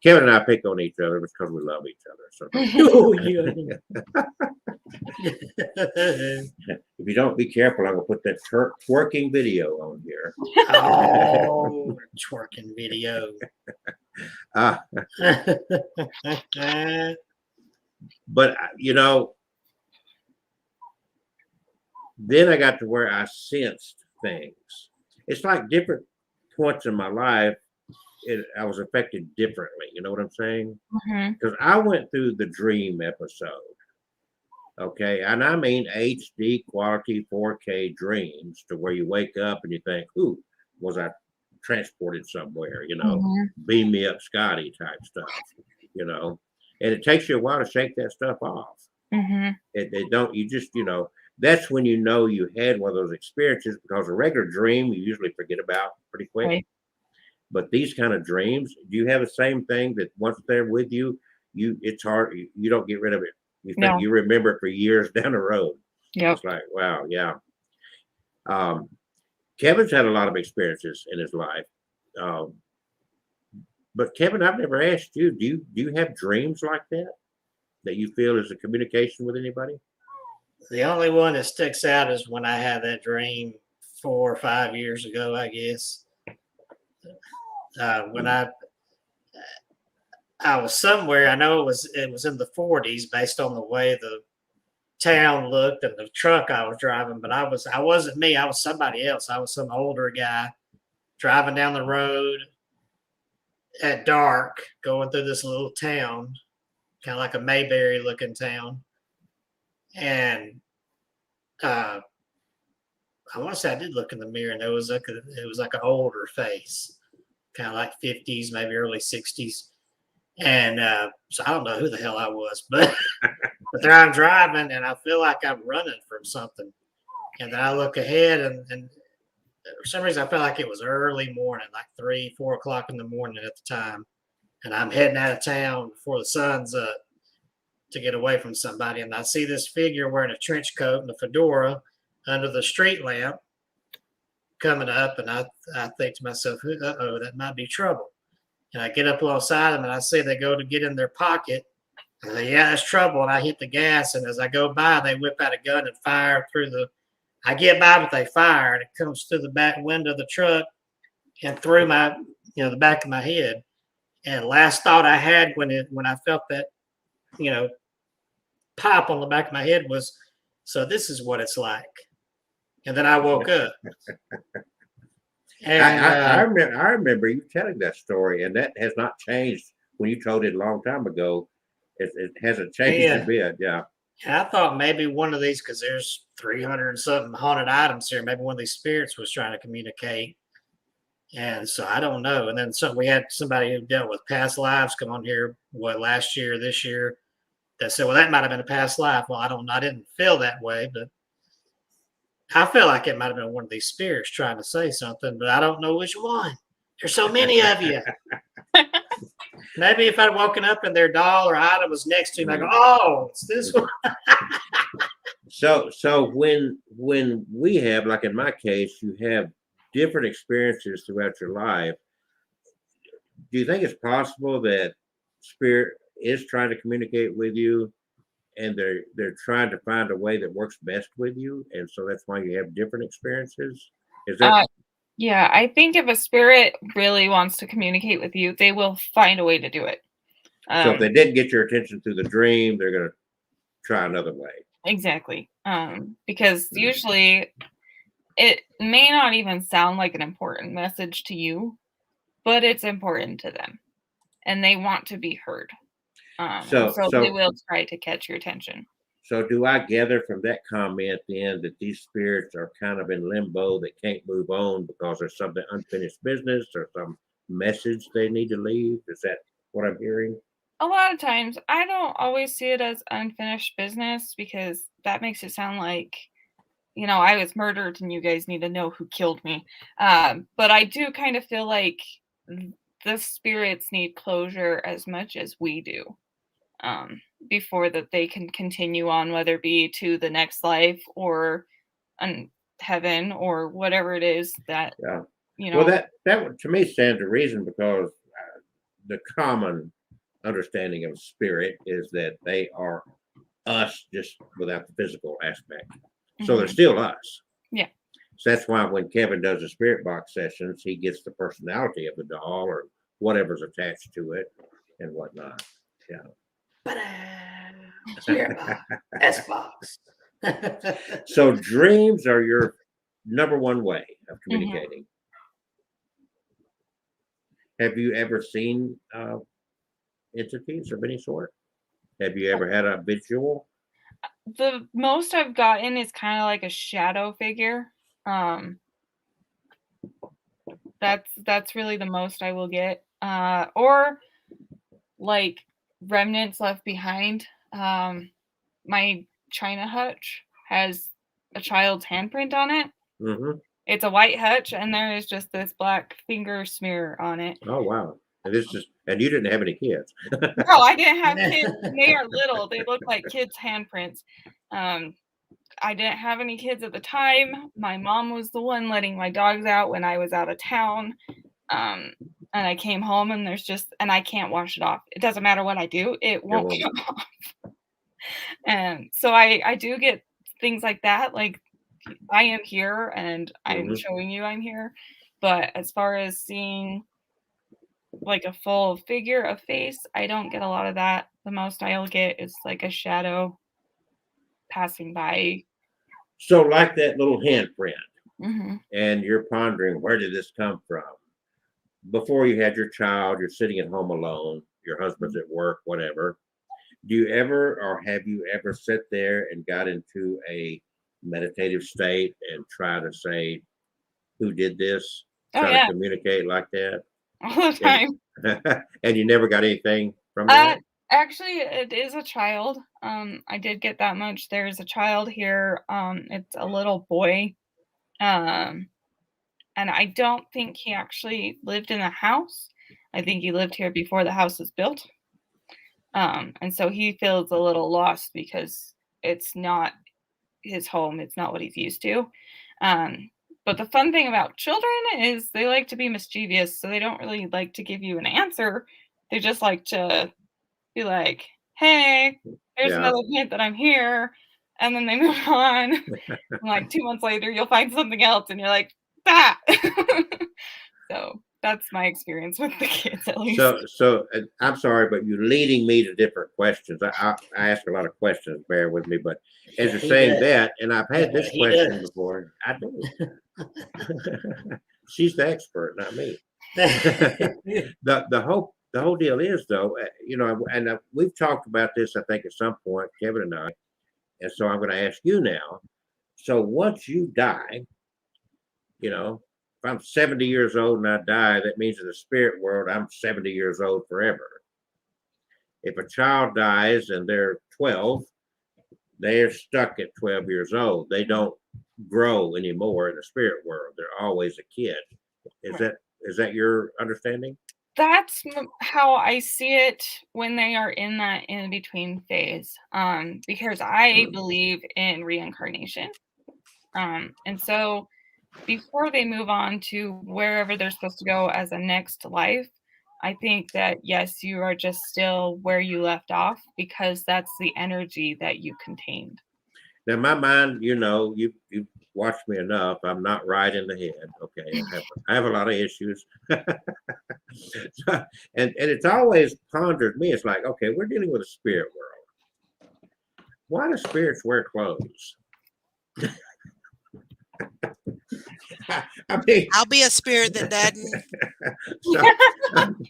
Kevin and I pick on each other because we love each other. So if you don't be careful, I'm gonna put that twerking video on here. Oh, twerking video. But then I got to where I sensed things. It's like different points in my life, I was affected differently. You know what I'm saying? Because I went through the dream episode. Okay, and I mean HD quality 4K dreams to where you wake up and you think, "Ooh, was I transported somewhere?" Beam me up, Scotty type stuff. And it takes you a while to shake that stuff off. It don't. You just that's when you had one of those experiences, because a regular dream you usually forget about pretty quick. Right. But these kind of dreams, do you have the same thing that once they're with you, it's hard. You don't get rid of it. You think you remember it for years down the road. Yep. It's like, wow, yeah. Kevin's had a lot of experiences in his life. But Kevin, I've never asked you, do you have dreams like that you feel is a communication with anybody? The only one that sticks out is when I had that dream 4 or 5 years ago, I guess. When I was somewhere, I know it was in the 40s based on the way the town looked and the truck I was driving, but I wasn't me. I was somebody else. I was some older guy driving down the road, at dark going through this little town, kind of like a Mayberry looking town. And I want to say I did look in the mirror, and it was like an older face, kind of like 50s, maybe early 60s. And so I don't know who the hell I was, but but there I'm driving, and I feel like I'm running from something. And then I look ahead, and for some reason I felt like it was early morning, like 3, 4 o'clock in the morning at the time. And I'm heading out of town before the sun's up to get away from somebody. And I see this figure wearing a trench coat and a fedora under the street lamp coming up. And I think to myself, uh-oh, that might be trouble. And I get up alongside them, and I see they go to get in their pocket. I say, yeah, that's trouble. And I hit the gas. And as I go by, they whip out a gun and fire through I get by, but they fire, and it comes through the back window of the truck and through my, the back of my head. And last thought I had when I felt that, pop on the back of my head was, so this is what it's like. And then I woke up. And I remember you telling that story, and that has not changed when you told it a long time ago. It hasn't changed a bit. Yeah. And I thought maybe one of these, because there's 300 and something haunted items here, maybe one of these spirits was trying to communicate. And so I don't know. And then we had somebody who dealt with past lives come on here, last year, this year, that said, well, that might have been a past life. Well, I didn't feel that way, but I feel like it might have been one of these spirits trying to say something, but I don't know which one. There's so many of you. Maybe if I'd woken up and their doll or item was next to me, I go, oh, it's this one. So when we have, like in my case, you have different experiences throughout your life, do you think it's possible that spirit is trying to communicate with you, and they're trying to find a way that works best with you, and so that's why you have different experiences? Is that yeah, I think if a spirit really wants to communicate with you, they will find a way to do it. So if they didn't get your attention through the dream, they're going to try another way. Exactly. Because usually it may not even sound like an important message to you, but it's important to them, and they want to be heard. So they will try to catch your attention. So do I gather from that comment then that these spirits are kind of in limbo, they can't move on because there's something unfinished business or some message they need to leave? Is that what I'm hearing? A lot of times, I don't always see it as unfinished business, because that makes it sound like, I was murdered and you guys need to know who killed me. But I do kind of feel like the spirits need closure as much as we do. Before that they can continue on, whether it be to the next life or heaven or whatever it is that, Well, that to me stands to reason, because the common understanding of spirit is that they are us just without the physical aspect. So they're still us. Yeah. So that's why when Kevin does the spirit box sessions, he gets the personality of the doll or whatever's attached to it and whatnot. Yeah. S-box. So dreams are your number one way of communicating. Have you ever seen entities of any sort? Have you ever had a visual? The most I've gotten is kind of like a shadow figure. That's really the most I will get. Or like remnants left behind. My china hutch has a child's handprint on it. It's a white hutch, and there is just this black finger smear on it. Oh wow! And you didn't have any kids. No, I didn't have kids. They are little. They look like kids' handprints. I didn't have any kids at the time. My mom was the one letting my dogs out when I was out of town. And I came home, and and I can't wash it off. It doesn't matter what I do, it won't come off. And so I do get things like that, like I am here and I'm showing you I'm here. But as far as seeing like a full figure, a face, I don't get a lot of that. The most I'll get is like a shadow passing by. So like that little handprint, and you're pondering, where did this come from? before you had your child, you're sitting at home alone, your husband's at work, whatever. Do you ever, or have you ever sit there and got into a meditative state and try to say, who did this? Oh Try yeah, to communicate like that? all the time. And you never got anything from Uh, that? Actually, it is a child. I did get that much. There's a child here. It's a little boy. And I don't think he actually lived in the house. I think he lived here before the house was built. And so he feels a little lost because it's not his home. It's not what he's used to. But the fun thing about children is they like to be mischievous. So they don't really like to give you an answer. They just like to be like, hey, there's Yeah. another hint that I'm here. And then they move on. And like 2 months later, you'll find something else and you're like, that. So that's my experience with the kids, at least. So I'm sorry, but you're leading me to different questions. I ask a lot of questions, bear with me, but as you're He saying does. that, and I've had this He question does. before. I do. She's the expert, not me. The whole deal is though, and we've talked about this, I think, at some point, Kevin and I, and so I'm going to ask you now. So once you die, if I'm 70 years old and I die, that means in the spirit world, I'm 70 years old forever. If a child dies and they're 12, they're stuck at 12 years old. They don't grow anymore in the spirit world. They're always a kid. Is that your understanding? That's how I see it when they are in that in between phase. Because I believe in reincarnation. And so before they move on to wherever they're supposed to go as a next life, I think that yes, you are just still where you left off because that's the energy that you contained. Now, my mind, you've watched me enough. I'm not right in the head. Okay, I have a lot of issues, and it's always pondered me. It's like, okay, we're dealing with a spirit world. Why do spirits wear clothes? I mean, I'll be a spirit that doesn't.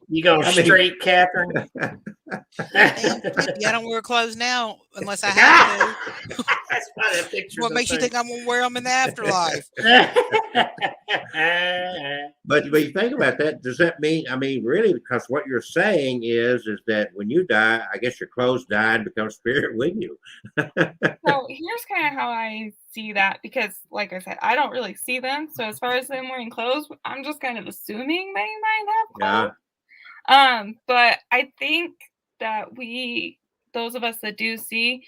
You going straight, Catherine? I don't wear clothes now unless I have to. That's why that picture. What makes you think I'm going to wear them in the afterlife? But you think about that, does that mean, really, because what you're saying is that when you die, I guess your clothes die and become spirit with you. So here's kind of how I see that because, like I said, I don't really see them. So as far as them wearing clothes, I'm just kind of assuming they might have clothes. But I think that those of us that do see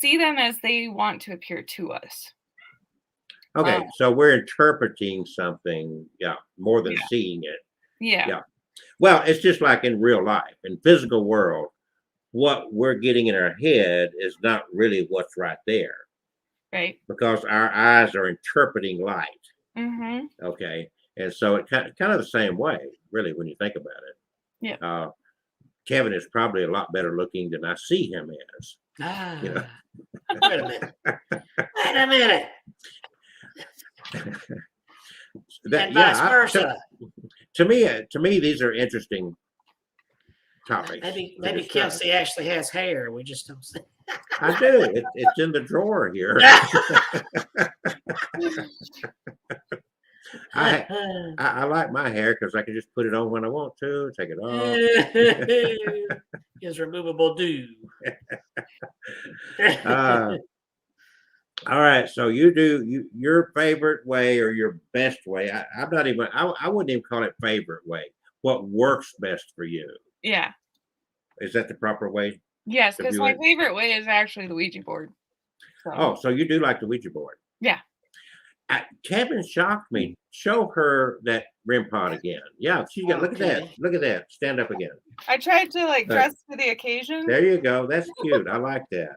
them as they want to appear to us. Okay, so we're interpreting something, more than seeing it. Yeah. Well, it's just like in real life, in physical world, what we're getting in our head is not really what's right there. Right. Because our eyes are interpreting light. Mm-hmm. Okay, and so it kind of the same way, really, when you think about it. Yeah. Kevin is probably a lot better looking than I see him as. Wait a minute. And vice versa. To me, these are interesting topics. Maybe Kelsey actually has hair. We just don't see. I do. It's in the drawer here. I like my hair because I can just put it on when I want to, take it off. His removable do. All right, so you do your favorite way or your best way. I wouldn't even call it favorite way. What works best for you? Yeah. Is that the proper way? Yes, because my favorite way is actually the Ouija board. So you do like the Ouija board? Yeah. Kevin shocked me. Show her that REM pod again. Yeah, she got. Look at that. Look at that. Stand up again. I tried to dress for the occasion. There you go. That's cute. I like that.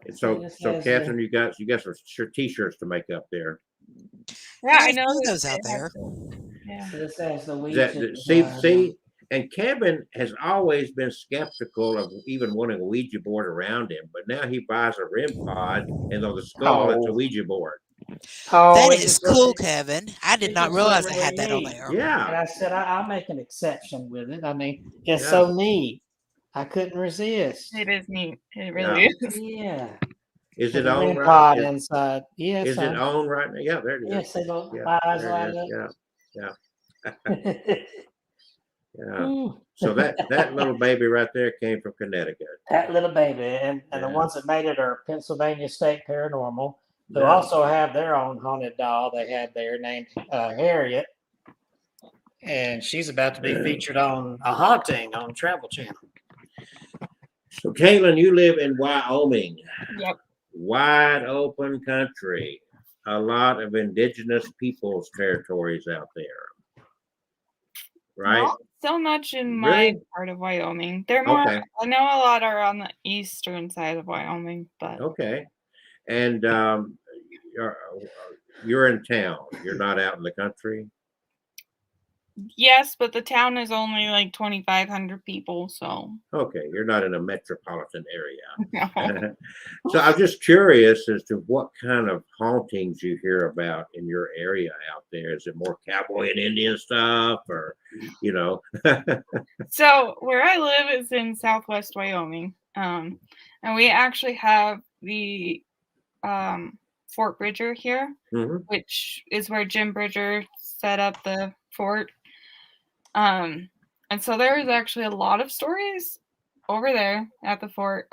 And so Catherine, you got some t-shirts to make up there. Yeah, I know those out there. Yeah. This has the Ouija. See, and Kevin has always been skeptical of even wanting a Ouija board around him, but now he buys a REM pod, and on the skull, it's a Ouija board. Oh, That it is just cool, looked, Kevin. I did it not just looked realize I really had that on neat. there. And Yeah. I said, I'll make an exception with it. I mean, it's Yeah. so neat. I couldn't resist. It is neat. It Yeah. really is. Yeah. Is With it a on REM right? pod inside. Yes, Is it on right now? Yeah, there it is. yes, they don't Yeah, my eyes there light it is. up. Yeah. Yeah. Ooh, So that little baby right there came from Connecticut. that little baby. And the Yeah. ones that made it are Pennsylvania State Paranormal, who Yeah. also have their own haunted doll they had there named Harriet. And she's about to be featured on A Haunting on Travel Channel. So, Caitlin, you live in Wyoming. Yep. Wide open country. A lot of indigenous peoples' territories out there. Right? Not so much in my Really? part of Wyoming. They're more. Okay. I know a lot are on the eastern side of Wyoming, but Okay. And you're in town. You're not out in the country. yes, but the town is only like 2,500 people, so Okay, you're not in a metropolitan area. no. So I'm just curious as to what kind of hauntings you hear about in your area out there. Is it more cowboy and Indian stuff, or you know? So where I live is in Southwest Wyoming, and we actually have the Fort Bridger here, Mhm. which is where Jim Bridger set up the fort. And so there is actually a lot of stories over there at the fort,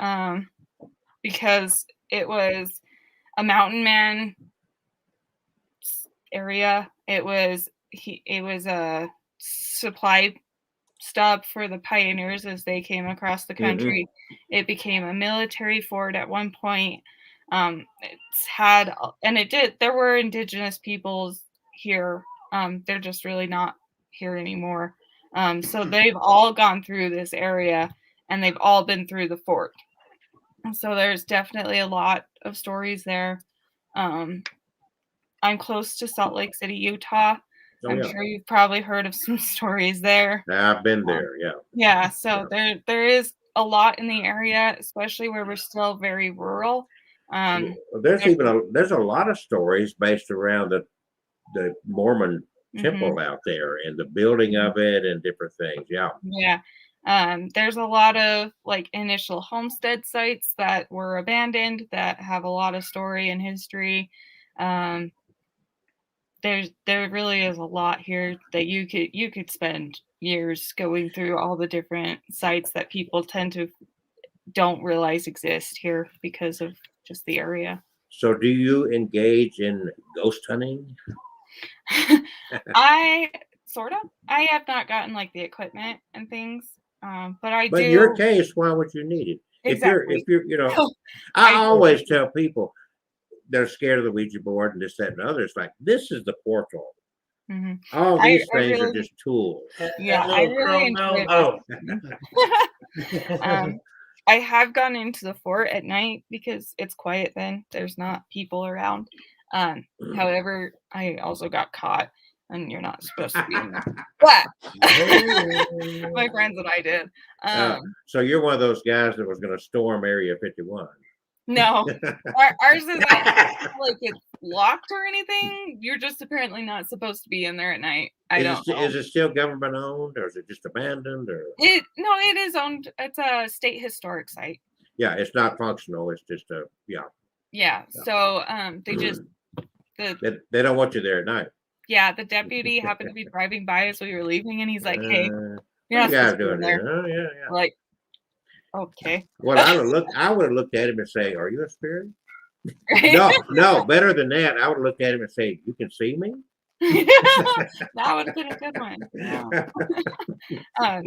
because it was a mountain man area. It was a supply stop for the pioneers as they came across the country. It became a military fort at one point. It's had, and it did. There were indigenous peoples here. They're just really not here anymore. So they've all gone through this area, and they've all been through the fort. So there's definitely a lot of stories there. I'm close to Salt Lake City, Utah. Oh, I'm yeah. sure you've probably heard of some stories there. I've been there. Yeah. Yeah, so there is a lot in the area, especially where we're still very rural. Well, there's a lot of stories based around the Mormon temple out there and the building of it and different things. Yeah. Yeah. There's a lot of like initial homestead sites that were abandoned that have a lot of story and history. There really is a lot here that you could spend years going through all the different sites that people tend to don't realize exist here because of just the area. So do you engage in ghost hunting? I sort of. I have not gotten like the equipment and things, but I But do. in your case, why would you need it? Exactly. If you're, you know, I I do. always tell people they're scared of the Ouija board and this, that, and others. Like, this is the portal. Mhm. All these I things are really- just tools. Yeah, I really enjoy it. I have gone into the fort at night because it's quiet then. There's not people around. However, I also got caught, and you're not supposed to be in there. But my friends and I did. So you're one of those guys that was going to storm Area 51. No, ours is not like it's locked or anything. You're just apparently not supposed to be in there at night. I don't know. Is it still government owned, or is it just abandoned? Or It is owned. It's a state historic site. yeah, it's not functional. It's just a Yeah. Yeah. So they just they don't want you there at night. yeah, the deputy happened to be driving by as we were leaving, and he's like, "Hey, What you're not you guys supposed to be doing in there." there? Oh, yeah, yeah. We're like, okay. Well, I would have looked at him and say, "Are you a spirit?" Right? No. Better than that, I would have looked at him and say, "You can see me." That would have been a good one.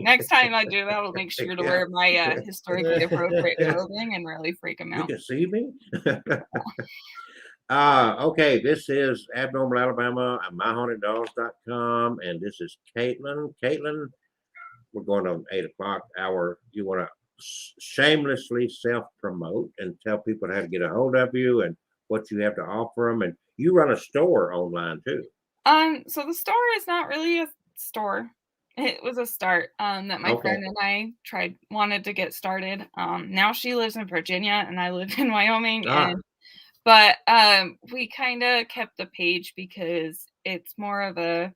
Next time I do that, I'll make sure to wear my historically appropriate clothing and really freak him You out. can see me. Okay, this is Abnormal Alabama at myhaunteddogs.com, and this is Caitlin. Caitlin, we're going on 8:00 hour. You want to shamelessly self-promote and tell people how to get a hold of you and what you have to offer them, and you run a store online too. So the store is not really a store. It was a start that my friend and I wanted to get started. Now she lives in Virginia and I live in Wyoming, and But we kind of kept the page because it's more of a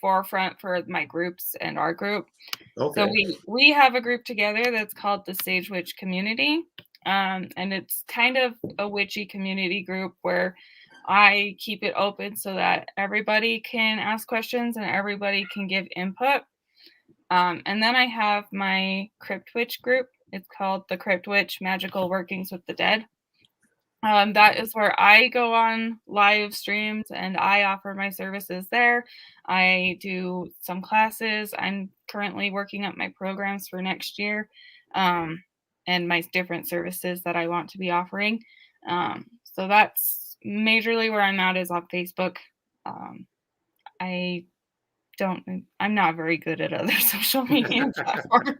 forefront for my groups and our group. Okay. So we have a group together that's called the Sage Witch Community. And it's kind of a witchy community group where I keep it open so that everybody can ask questions and everybody can give input. And then I have my Crypt Witch group. It's called the Crypt Witch Magical Workings with the Dead. That is where I go on live streams and I offer my services there. I do some classes. I'm currently working up my programs for next year, and my different services that I want to be offering. So that's majorly where I'm at, is on Facebook. I'm not very good at other social media platforms.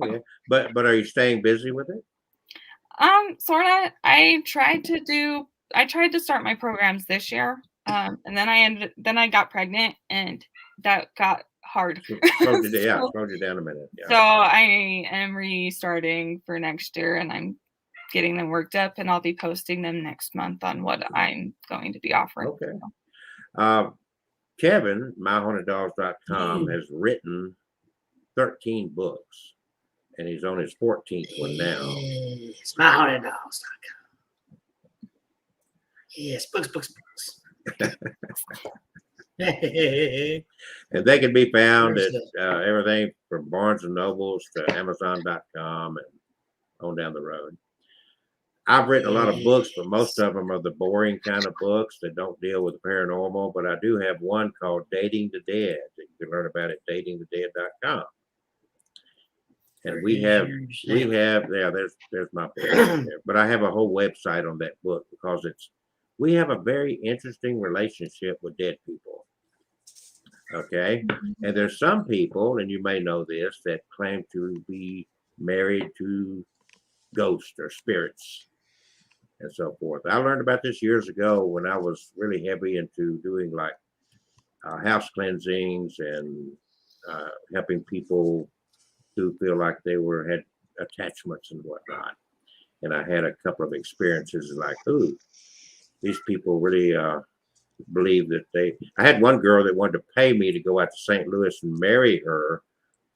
Yeah. But are you staying busy with it? Sort of. I tried to start my programs this year. And then I got pregnant and that got hard. Slowed you down a minute. Yeah. So I am restarting for next year and I'm getting them worked up and I'll be posting them next month on what I'm going to be offering. Okay. Kevin, myhaunteddogs.com, has written 13 books, and he's on his 14th one now. Yes, myhaunteddogs.com. Yes, books. And they can be found at everything from Barnes and Nobles to Amazon.com and on down the road. I've written a lot of books, but most of them are the boring kind of books that don't deal with the paranormal. But I do have one called Dating the Dead that you can learn about at datingthedead.com. And we have, there's my book there. But I have a whole website on that book because we have a very interesting relationship with dead people. Okay. And there's some people, and you may know this, that claim to be married to ghosts or spirits and so forth. I learned about this years ago when I was really heavy into doing like house cleansings and helping people who feel like they had attachments and whatnot. And I had a couple of experiences like, ooh, these people really believe that I had one girl that wanted to pay me to go out to St. Louis and marry her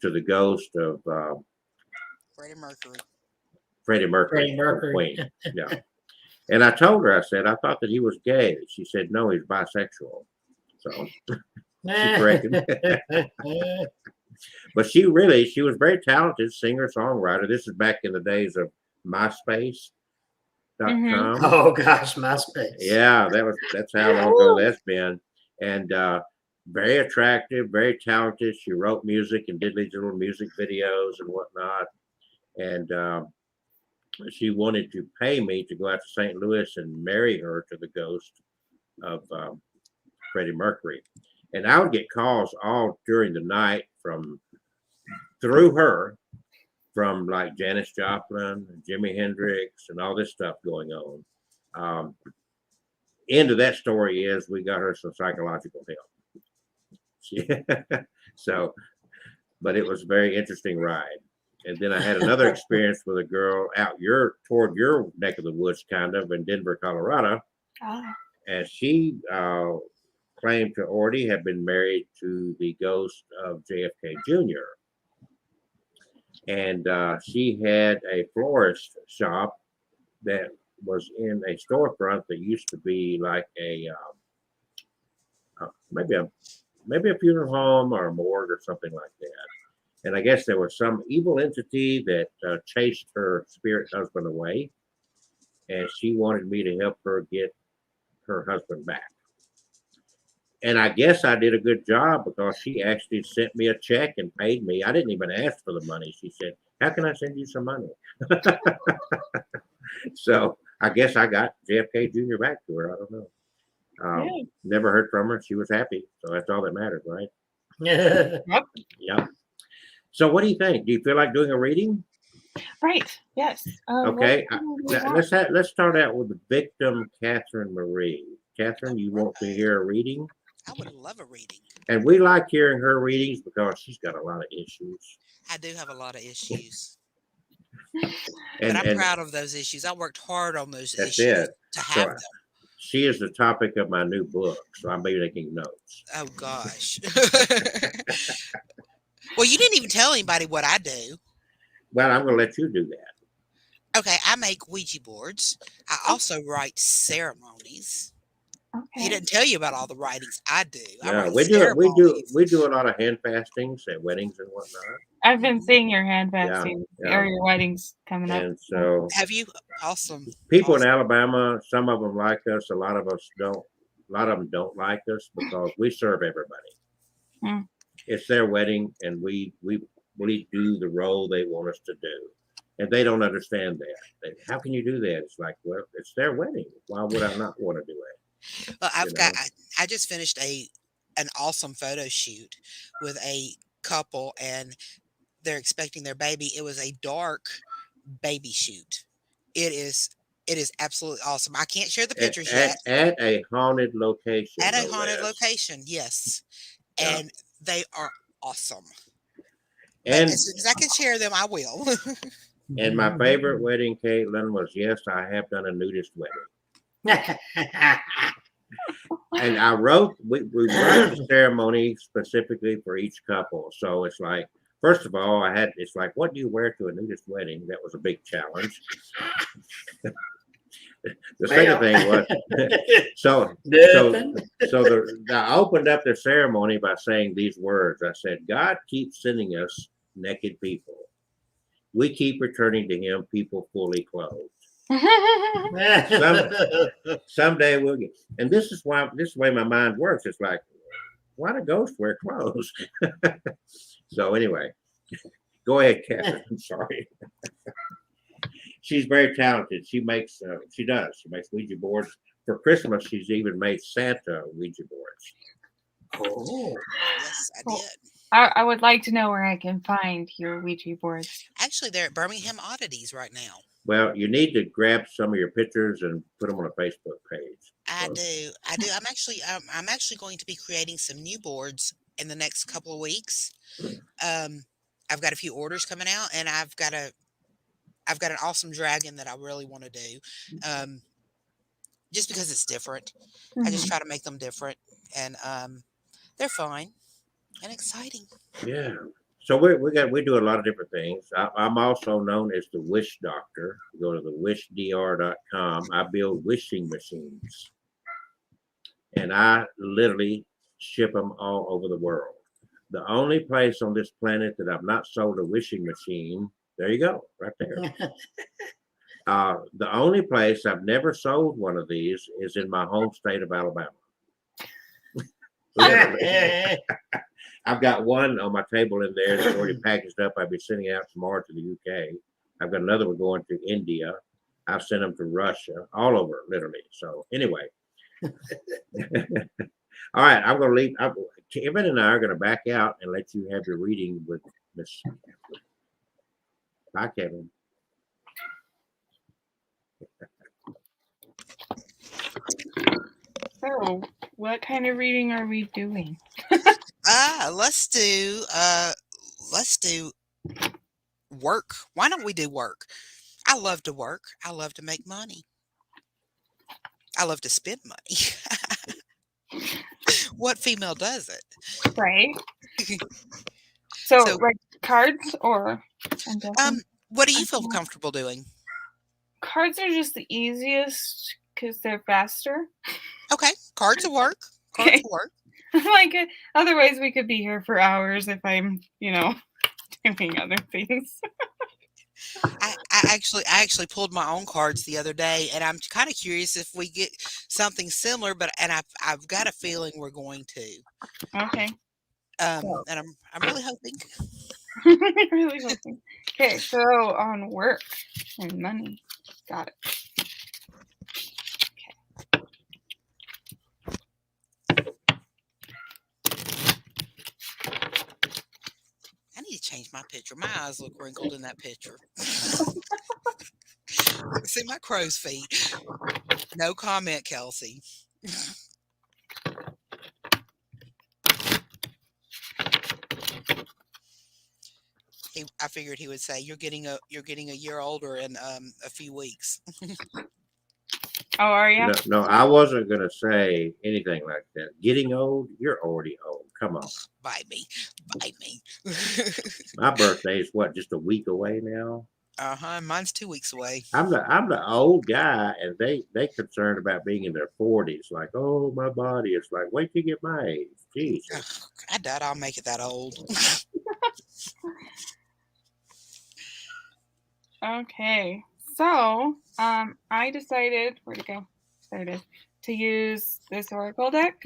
to the ghost of Freddie Mercury. Queen. Yeah. And I told her, I said, I thought that he was gay. She said, no, he's bisexual. So she corrected me. But she was very talented singer, songwriter. This is back in the days of MySpace.com. Mm-hmm. Oh gosh, MySpace. Yeah, that's how long ago that's been. And very attractive, very talented. She wrote music and did these little music videos and whatnot. And she wanted to pay me to go out to St. Louis and marry her to the ghost of Freddie Mercury. And I would get calls all during the night through her from like Janis Joplin, Jimi Hendrix, and all this stuff going on. End of that story is we got her some psychological help. So, but it was a very interesting ride. And then I had another experience with a girl out toward your neck of the woods, kind of in Denver, Colorado. And she claimed to already have been married to the ghost of JFK Jr. And she had a florist shop that was in a storefront that used to be like maybe a funeral home or a morgue or something like that. And I guess there was some evil entity that chased her spirit husband away. And she wanted me to help her get her husband back. And I guess I did a good job because she actually sent me a check and paid me. I didn't even ask for the money. She said, how can I send you some money? So I guess I got JFK Jr. back to her. I don't know. Never heard from her. She was happy. So that's all that matters, right? Yeah. So what do you think? Do you feel like doing a reading? Right. Yes. Okay. Let's start out with the victim, Catherine Marie. Catherine, you want to hear a reading? I would love a reading. And we like hearing her readings because she's got a lot of issues. I do have a lot of issues. But I'm And proud of those issues. I worked hard on those that's issues it. to So have them. she is the topic of my new book, so I'm making notes. Oh gosh. Well, you didn't even tell anybody what I do. Well, I'm going to let you do that. Okay, I make Ouija boards. I also write ceremonies. He Okay. didn't tell you about all the writings I do. I No, write we do ceremonies. a lot of hand fastings at weddings and whatnot. I've been seeing your hand Yeah, vaccines yeah. or your weddings coming up. And so Have you? Awesome. people in Awesome. Alabama, some of them like us, a lot of us don't. A lot of them don't like us because we serve everybody. Hmm. It's their wedding, and we do the role they want us to do, and they don't understand that. How can you do that? It's like, well, it's their wedding. Why would I not want to do it? Well, You know? I just finished an awesome photo shoot with a couple, and they're expecting their baby. It was a dark baby shoot. It is absolutely awesome. I can't share the pictures yet. At a haunted location. At a no haunted less. location, yes. Yeah. And they are awesome. But And as soon as I can share them, I will. and my favorite wedding, Caitlin, was yes, I have done a nudist wedding. And I wrote we wrote the ceremony specifically for each couple. So it's like, first of all, it's like, what do you wear to a nudist wedding? That was a big challenge. The second thing was I opened up the ceremony by saying these words. I said, God keeps sending us naked people. We keep returning to him people fully clothed. Someday we'll get, and this is the way my mind works. It's like, why do ghosts wear clothes? So anyway, go ahead, Catherine. I'm sorry. She's very talented. She makes Ouija boards. For Christmas, she's even made Santa Ouija boards. Oh. Yes, I did. I would like to know where I can find your Ouija boards. Actually, they're at Birmingham Oddities right now. Well, you need to grab some of your pictures and put them on a Facebook page. I do. I'm actually going to be creating some new boards in the next couple of weeks. I've got a few orders coming out, and I've got an awesome dragon that I really want to do. Just because it's different. I just try to make them different, and they're fun and exciting. Yeah. So we do a lot of different things. I'm also known as the Wish Doctor. Go to the wishdr.com. I build wishing machines, and I literally ship them all over the world. The only place on this planet that I've not sold a wishing machine, there you go, right there. The only place I've never sold one of these is in my home state of Alabama. Literally. I've got one on my table in there that's already packaged up. I'll be sending out tomorrow to the UK. I've got another one going to India. I've sent them to Russia, all over, literally. So anyway. All right, I'm going to leave. Kevin and I are going to back out and let you have your reading with Miss Catherine. Bye, Kevin. So, what kind of reading are we doing? Let's do work. Why don't we do work? I love to work. I love to make money. I love to spend money. What female does it? Right. So, So- like cards or I'm guessing What do you feel comfortable doing? cards are just the easiest because they're faster. Okay, cards will work. Cards Okay. will work. Like otherwise we could be here for hours if I'm, doing other things. I actually pulled my own cards the other day, and I'm kind of curious if we get something similar. I've got a feeling we're going to. Okay. And I'm really hoping. Really hoping. Okay, so on work and money. Got it. I need to change my picture. My eyes look wrinkled in that picture. See my crow's feet. No comment, Kelsey. I figured he would say you're getting a year older in a few weeks. Oh, are you? No, I wasn't gonna say anything like that. Getting old, you're already old. Come on. Bite me. My birthday is what, just a week away now? Mine's 2 weeks away. I'm the old guy, and they concerned about being in their 40s. Like, oh, my body. It's like, wait till you get my age. Jesus. I doubt I'll make it that old. Okay. So, I decided where to go. There it is. To use this oracle deck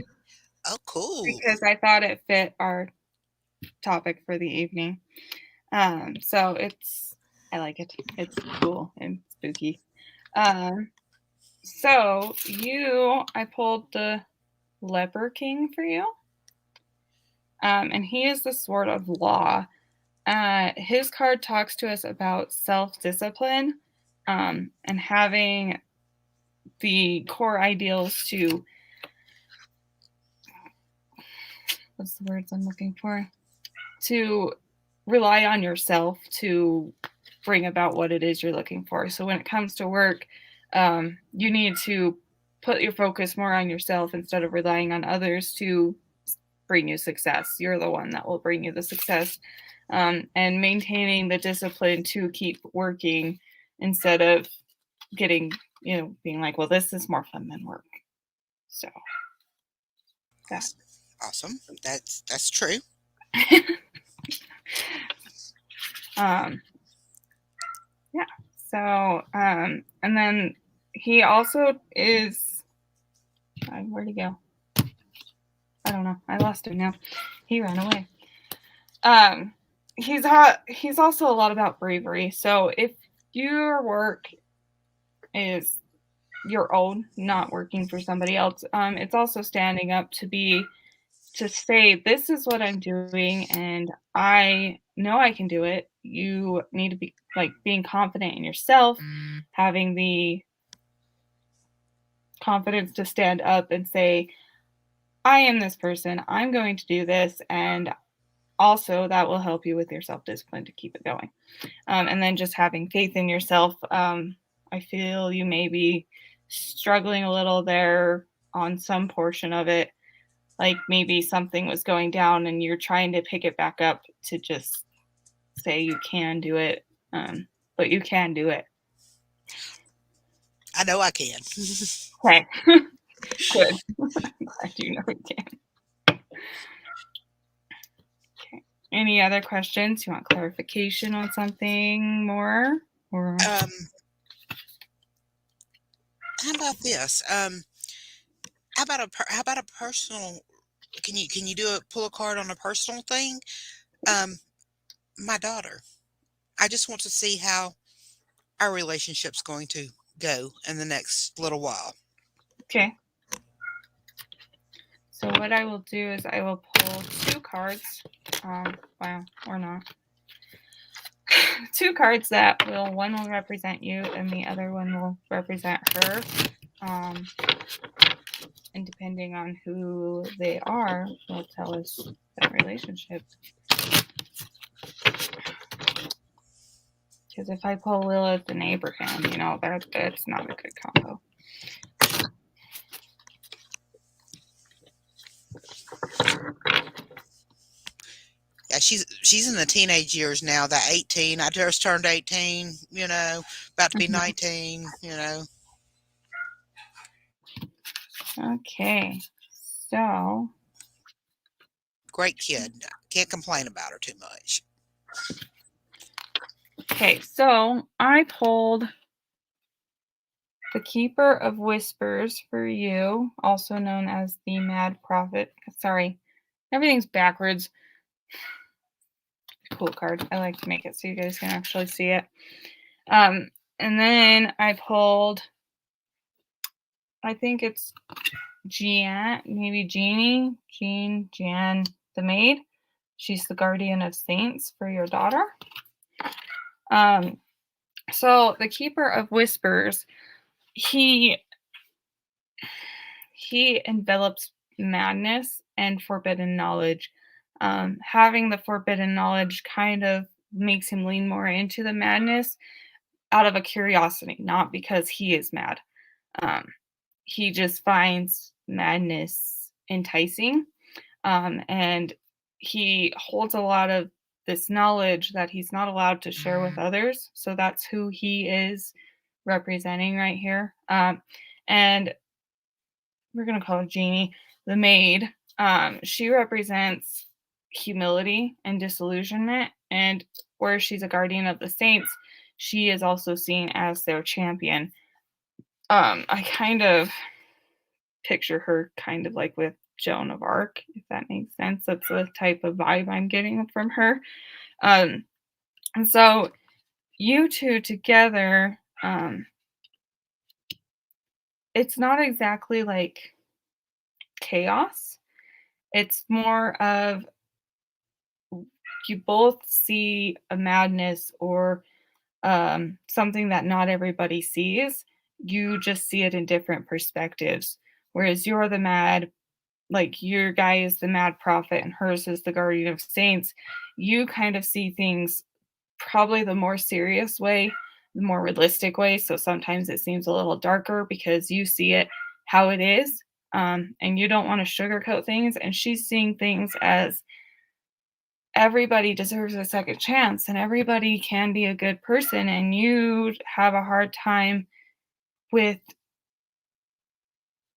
Oh, cool. because I thought it fit our topic for the evening. So I like it. It's cool and spooky. So I pulled the Leper King for you. And he is the Sword of Law. His card talks to us about self-discipline, and having the core ideals to, what's the words I'm looking for? To rely on yourself to bring about what it is you're looking for. So when it comes to work, you need to put your focus more on yourself instead of relying on others to bring you success. You're the one that will bring you the success. And maintaining the discipline to keep working instead of getting, being like, well, this is more fun than work. So that. Awesome. That's true. Yeah. So, and then he also is, where'd he go? I don't know. I lost him now. He ran away. He's also a lot about bravery. So if your work is your own, not working for somebody else, it's also standing up to say, this is what I'm doing and I know I can do it. You need to be like being confident in yourself, having the confidence to stand up and say, I am this person, I'm going to do this, and also that will help you with your self-discipline to keep it going. And then just having faith in yourself. I feel you may be struggling a little there on some portion of it. Like maybe something was going down and you're trying to pick it back up to just say you can do it, but you can do it. I know I can. Okay. Good. I'm glad you know you can. Okay. Any other questions? You want clarification on something more? Or How about this? How about a personal? Can you pull a card on a personal thing? My daughter. I just want to see how our relationship's going to go in the next little while. okay. So what I will do is I will pull 2 cards. Wow, or not. 2 cards that one will represent you and the other one will represent her. And depending on who they are, will tell us that relationship. Because if I pull Lilith and Abraham, that's not a good combo. Yeah, she's in the teenage years now. That 18. I just turned 18. About to be 19. Okay, so Great kid. Can't complain about her too much. okay, so I pulled the Keeper of Whispers for you, also known as the Mad Prophet. Sorry, everything's backwards. Cool card. I like to make it so you guys can actually see it. And then I pulled, I think it's Jan, the Maid. She's the guardian of saints for your daughter. So the Keeper of Whispers, he envelops madness and forbidden knowledge. Having the forbidden knowledge kind of makes him lean more into the madness out of a curiosity, not because he is mad. He just finds madness enticing. And he holds a lot of this knowledge that he's not allowed to share with others. So that's who he is representing right here. And we're going to call her Jeannie, the maid. She represents humility and disillusionment. And where she's a guardian of the saints, she is also seen as their champion. I kind of picture her kind of like with Joan of Arc, if that makes sense. That's the type of vibe I'm getting from her. And so you two together, it's not exactly like chaos. It's more of you both see a madness or something that not everybody sees. You just see it in different perspectives. Whereas you're the mad, like your guy is the mad prophet and hers is the guardian of saints. You kind of see things probably the more serious way, the more realistic way. So sometimes it seems a little darker because you see it how it is. And you don't want to sugarcoat things. And she's seeing things as everybody deserves a second chance and everybody can be a good person. And you have a hard time with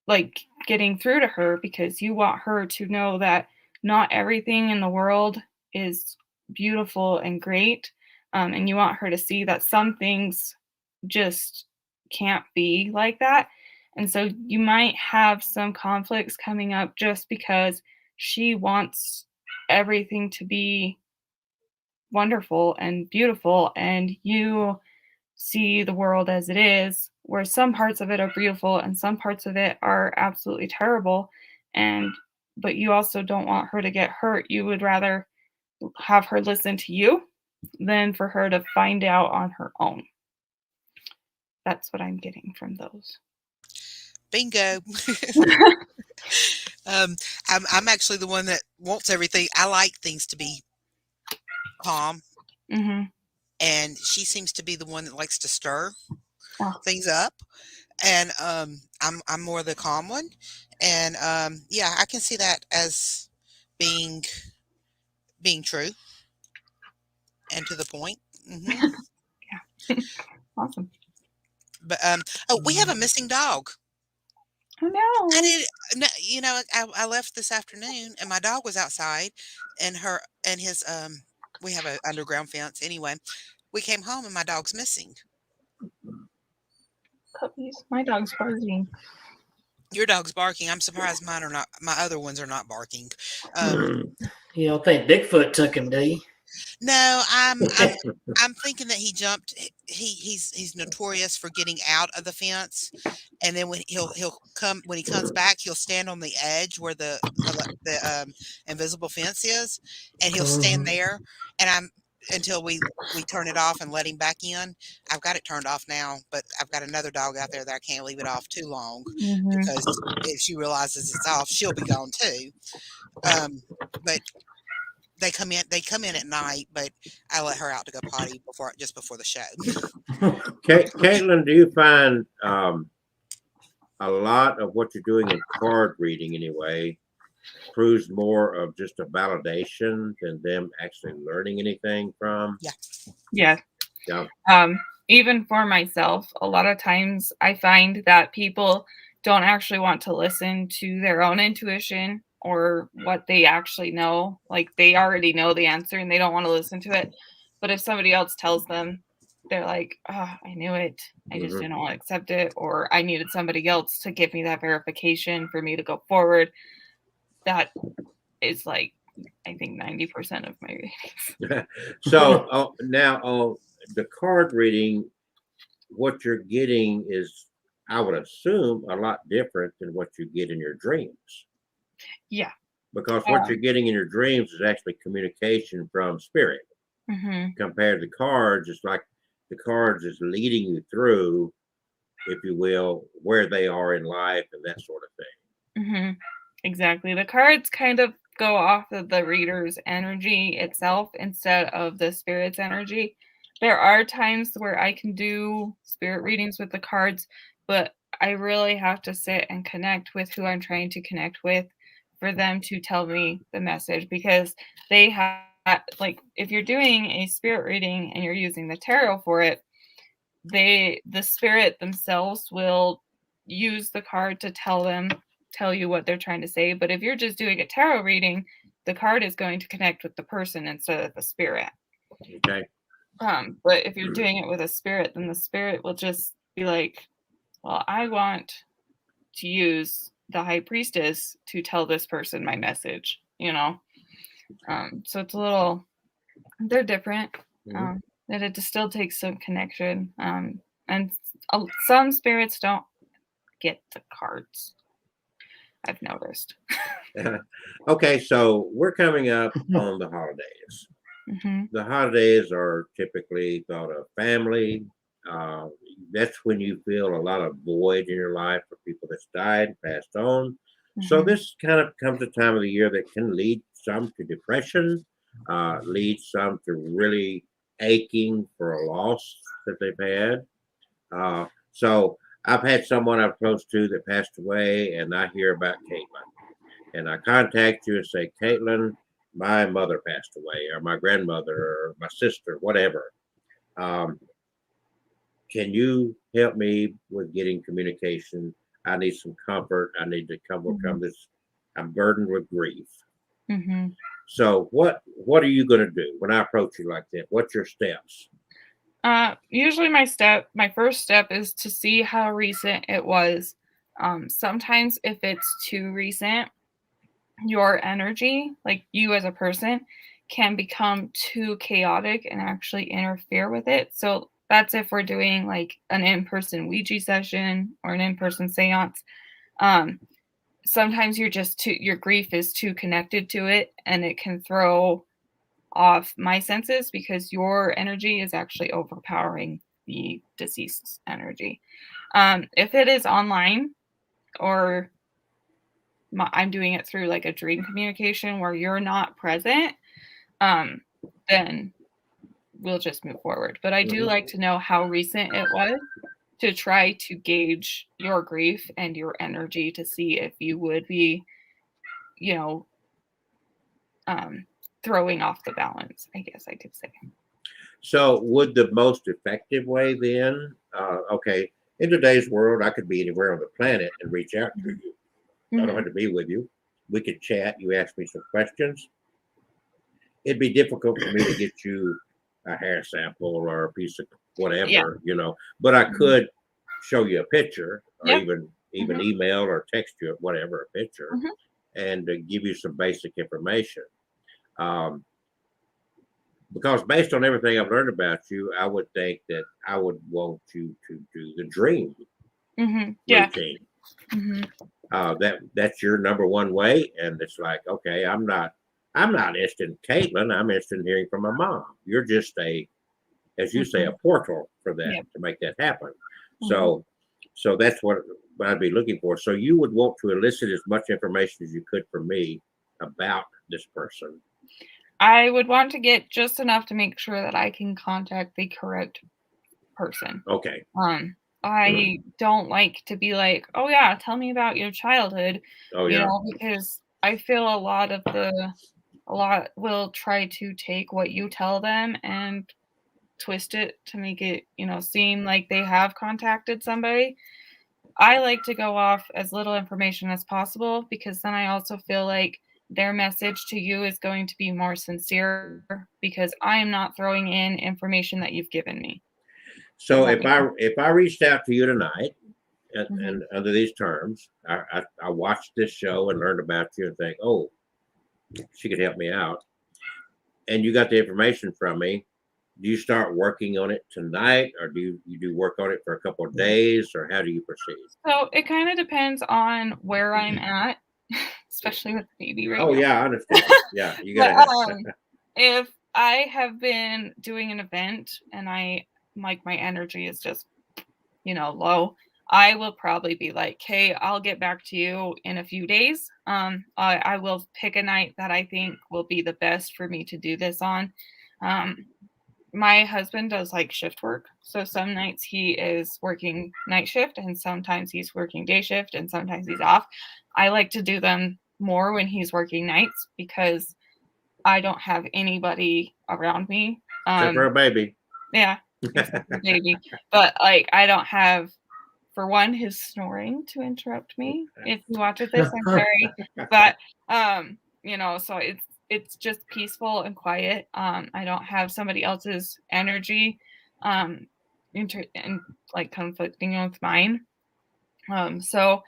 like getting through to her because you want her to know that not everything in the world is beautiful and great. And you want her to see that some things just can't be like that. And so you might have some conflicts coming up just because she wants everything to be wonderful and beautiful, and you see the world as it is, where some parts of it are beautiful and some parts of it are absolutely terrible. And but you also don't want her to get hurt. You would rather have her listen to you than for her to find out on her own. That's what I'm getting from those. Bingo. I'm actually the one that wants everything. I like things to be calm, Mm-hmm. and she seems to be the one that likes to stir Oh. things up. And I'm more the calm one, and yeah, I can see that as being true and to the point. Hmm. Yeah. Awesome. But oh, we have a missing dog. Oh no. I did, no, you know, I left this afternoon and my dog was outside and his, we have an underground fence anyway. We came home and my dog's missing. Puppies. My dog's barking. Your dog's barking. I'm surprised mine are not, my other ones are not barking. Um, You don't think Bigfoot took him, do you? no, I'm thinking that he jumped. He's notorious for getting out of the fence, and then when when he comes back, he'll stand on the edge where the invisible fence is, and he'll stand there. And until we turn it off and let him back in. I've got it turned off now, but I've got another dog out there that I can't leave it off too long Mm-hmm. because if she realizes it's off, she'll be gone too. But they come in at night, but I let her out to go potty just before the show. Caitlin, do you find a lot of what you're doing in card reading anyway proves more of just a validation than them actually learning anything from? Yeah. Even for myself, a lot of times I find that people don't actually want to listen to their own intuition or what they actually know. Like they already know the answer and they don't want to listen to it. But if somebody else tells them, they're like, oh, I knew it. I just didn't want to accept it. Or I needed somebody else to give me that verification for me to go forward. That is like, I think 90% of my readings. So now on the card reading, what you're getting is, I would assume, a lot different than what you get in your dreams. Yeah. Because what you're getting in your dreams is actually communication from spirit. Mm-hmm. Compared to cards, it's like the cards is leading you through, if you will, where they are in life and that sort of thing. Mm-hmm. Exactly. The cards kind of go off of the reader's energy itself instead of the spirit's energy. There are times where I can do spirit readings with the cards, but I really have to sit and connect with who I'm trying to connect with for them to tell me the message, because they have, like, if you're doing a spirit reading and you're using the tarot for it, the spirit themselves will use the card to tell you what they're trying to say. But if you're just doing a tarot reading, the card is going to connect with the person instead of the spirit. Okay. But if you're doing it with a spirit, then the spirit will just be like, well, I want to use the high priestess to tell this person my message, you know? So it's a little, they're different. Mhm. That it still takes some connection. And some spirits don't get the cards, I've noticed. Okay, so we're coming up on the holidays. Hmm. The holidays are typically thought of family. That's when you feel a lot of void in your life for people that's died, passed on. So Mhm. this kind of comes a time of the year that can lead some to depression, lead some to really aching for a loss that they've had. So I've had someone I'm close to that passed away, and I hear about Caitlin, and I contact you and say, Caitlin, my mother passed away, or my grandmother, or my sister, whatever. Um, can you help me with getting communication? I need some comfort. I need to overcome this. I'm burdened with grief. Hmm. So what are you going to do when I approach you like that? What's your steps? Usually my first step is to see how recent it was. Sometimes if it's too recent, your energy, like you as a person, can become too chaotic and actually interfere with it. So that's if we're doing like an in-person Ouija session or an in-person seance. Um, Sometimes your grief is too connected to it, and it can throw off my senses because your energy is actually overpowering the deceased's energy. If it is online, or I'm doing it through like a dream communication where you're not present, um, then we'll just move forward. But I do Mhm. like to know how recent it was to try to gauge your grief and your energy to see if you would be, you know, um, throwing off the balance, I guess I could say. So would the most effective way then, okay, in today's world, I could be anywhere on the planet and reach out to you. I don't have Mhm. to be with you. We could chat. You ask me some questions. It'd be difficult for me to get you a hair sample or a piece of Yeah. whatever, but I Mhm. could show you a picture or Yep. even Mhm. email or text you whatever a picture Mhm. and give you some basic information. Um, because based on everything I've learned about you, I would think that I would want you to do the dream Mhm. Yeah. routine. Mhm. That's your number one way, and it's like, okay, I'm not interested in Caitlin. I'm interested in hearing from my mom. You're just as you say, a Mhm. portal for that Yep. to make that happen. Mhm. So that's what I'd be looking for. So you would want to elicit as much information as you could from me about this person. I would want to get just enough to make sure that I can contact the correct person. Okay. I don't like to be like, "Oh yeah, tell me about your childhood," Oh yeah. because I feel a lot will try to take what you tell them and twist it to make it, seem like they have contacted somebody. I like to go off as little information as possible because then I also feel like their message to you is going to be more sincere because I am not throwing in information that you've given me. Does So that if make I reached out to you tonight sense? and under these terms, I watched this show and learned about you and think, oh, she could help me out, and you got the information from me. Do you start working on it tonight, or do you do work on it for a couple of days, or how do you proceed? So it kind of depends on where I'm at, especially with the baby right Oh now. yeah, I understand. Yeah, you But gotta have. if I have been doing an event and my energy is just, low, I will probably be like, hey, I'll get back to you in a few days. I will pick a night that I think will be the best for me to do this on. My husband does like shift work. So some nights he is working night shift and sometimes he's working day shift and sometimes he's off. I like to do them more when he's working nights because I don't have anybody around me. Except for a baby. Yeah, except for baby. But like I don't have, for one, his snoring to interrupt me. If he watches this, I'm sorry. But so it's just peaceful and quiet. I don't have somebody else's energy and like conflicting with mine. So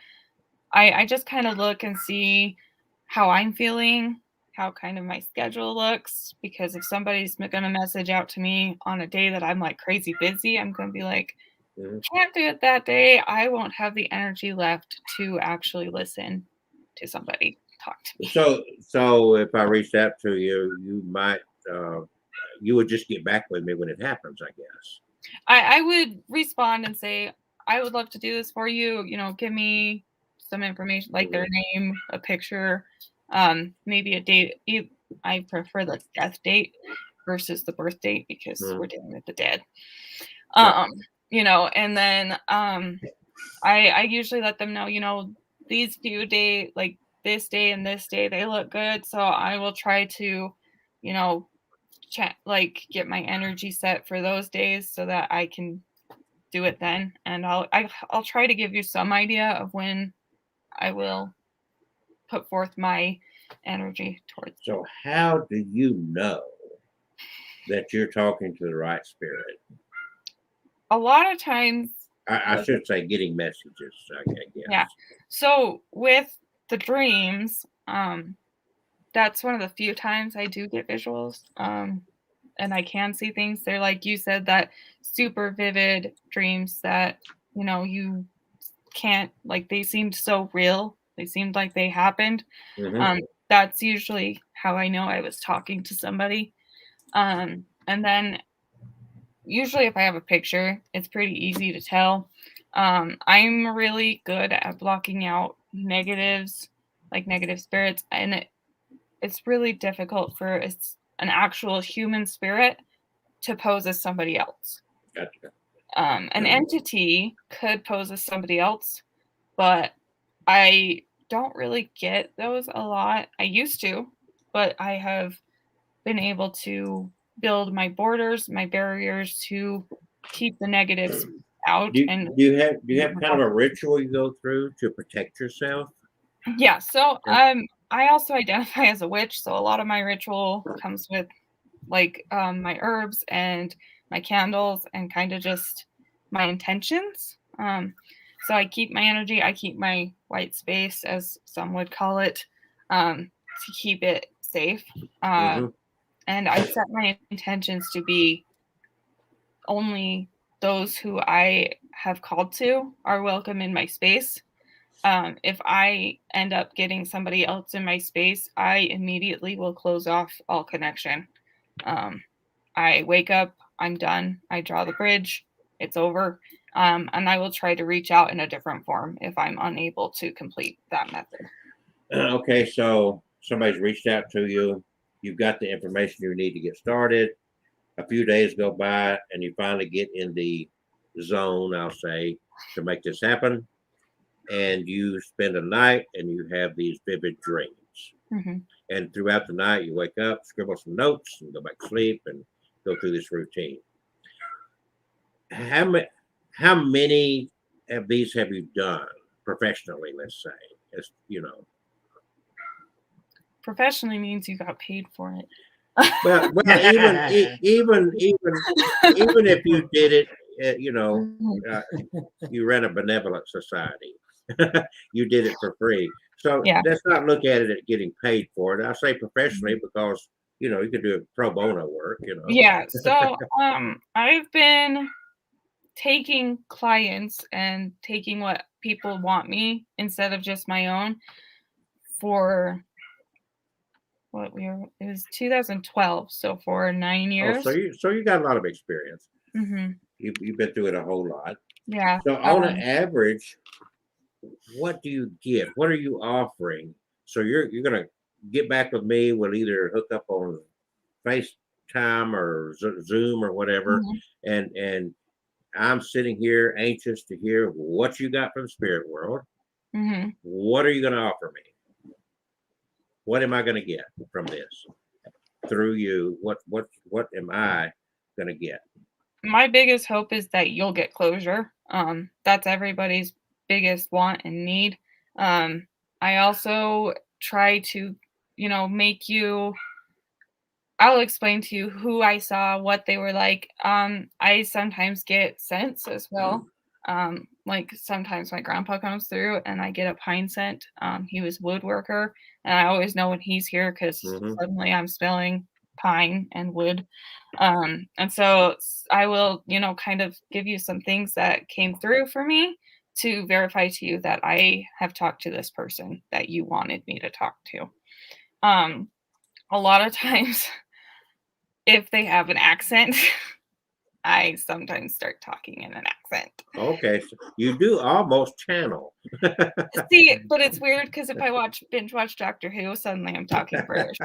I just kind of look and see how I'm feeling, how kind of my schedule looks, because if somebody's going to message out to me on a day that I'm like crazy busy, I'm going to be like, can't do it that day. I won't have the energy left to actually listen to somebody talk to me. So if I reached out to you, you might, you would just get back with me when it happens, I guess. I would respond and say, I would love to do this for you. Give me some information, like their name, a picture, maybe a date. I prefer the death date versus the birth date because we're dealing with the dead. And then I usually let them know, these few days, like this day and this day, they look good. So I will try to, get my energy set for those days so that I can do it then. And I'll try to give you some idea of when I will put forth my energy towards. So how do you know that you're talking to the right spirit? A lot of times, I should say getting messages, I guess. Yeah. So with the dreams, that's one of the few times I do get visuals. And I can see things. They're like you said, that super vivid dreams that, you can't, like, they seemed so real. They seemed like they happened. That's usually how I know I was talking to somebody. And then usually if I have a picture, it's pretty easy to tell. I'm really good at blocking out negatives, like negative spirits. And it's really difficult for an actual human spirit to pose as somebody else. Gotcha. An entity could pose as somebody else, but I don't really get those a lot. I used to, but I have been able to build my borders, my barriers to keep the negatives out. Do you have kind of a ritual you go through to protect yourself? Yeah. So I also identify as a witch, so a lot of my ritual comes with like my herbs and my candles and kind of just my intentions. So I keep my energy, I keep my white space, as some would call it, to keep it safe. And I set my intentions to be only those who I have called to are welcome in my space. If I end up getting somebody else in my space, I immediately will close off all connection. I wake up, I'm done, I draw the bridge, it's over, and I will try to reach out in a different form if I'm unable to complete that method. Okay, so somebody's reached out to you, you've got the information you need to get started. A few days go by and you finally get in the zone, I'll say, to make this happen. And you spend a night and you have these vivid dreams. And throughout the night, you wake up, scribble some notes, and go back to sleep and go through this routine. How many of these have you done professionally, let's say? As you know. Professionally means you got paid for it. Well, even if you did it, you ran a benevolent society. You did it for free. So let's not look at it as getting paid for it. I say professionally because, you could do pro bono work, Yeah. So I've been taking clients and taking what people want me instead of just my own for it was 2012. So for 9 years. Oh, so you got a lot of experience. You've been through it a whole lot. Yeah. So on an average, what do you get? What are you offering? So you're gonna get back with me. We'll either hook up on FaceTime or Zoom or whatever, Mhm. and I'm sitting here anxious to hear what you got from the spirit world. Mhm. What are you gonna offer me? What am I gonna get from this through you? What am I gonna get? My biggest hope is that you'll get closure. That's everybody's biggest want and need. I also try to, make you. I'll explain to you who I saw, what they were like. I sometimes get scents as well. Like sometimes my grandpa comes through and I get a pine scent. He was a woodworker, and I always know when he's here because Mm-hmm. suddenly I'm smelling pine and wood. And so I will, kind of give you some things that came through for me to verify to you that I have talked to this person that you wanted me to talk to. A lot of times, if they have an accent, I sometimes start talking in an accent. Okay, so you do almost channel. See, but it's weird because if I binge watch Doctor Who, suddenly I'm talking British.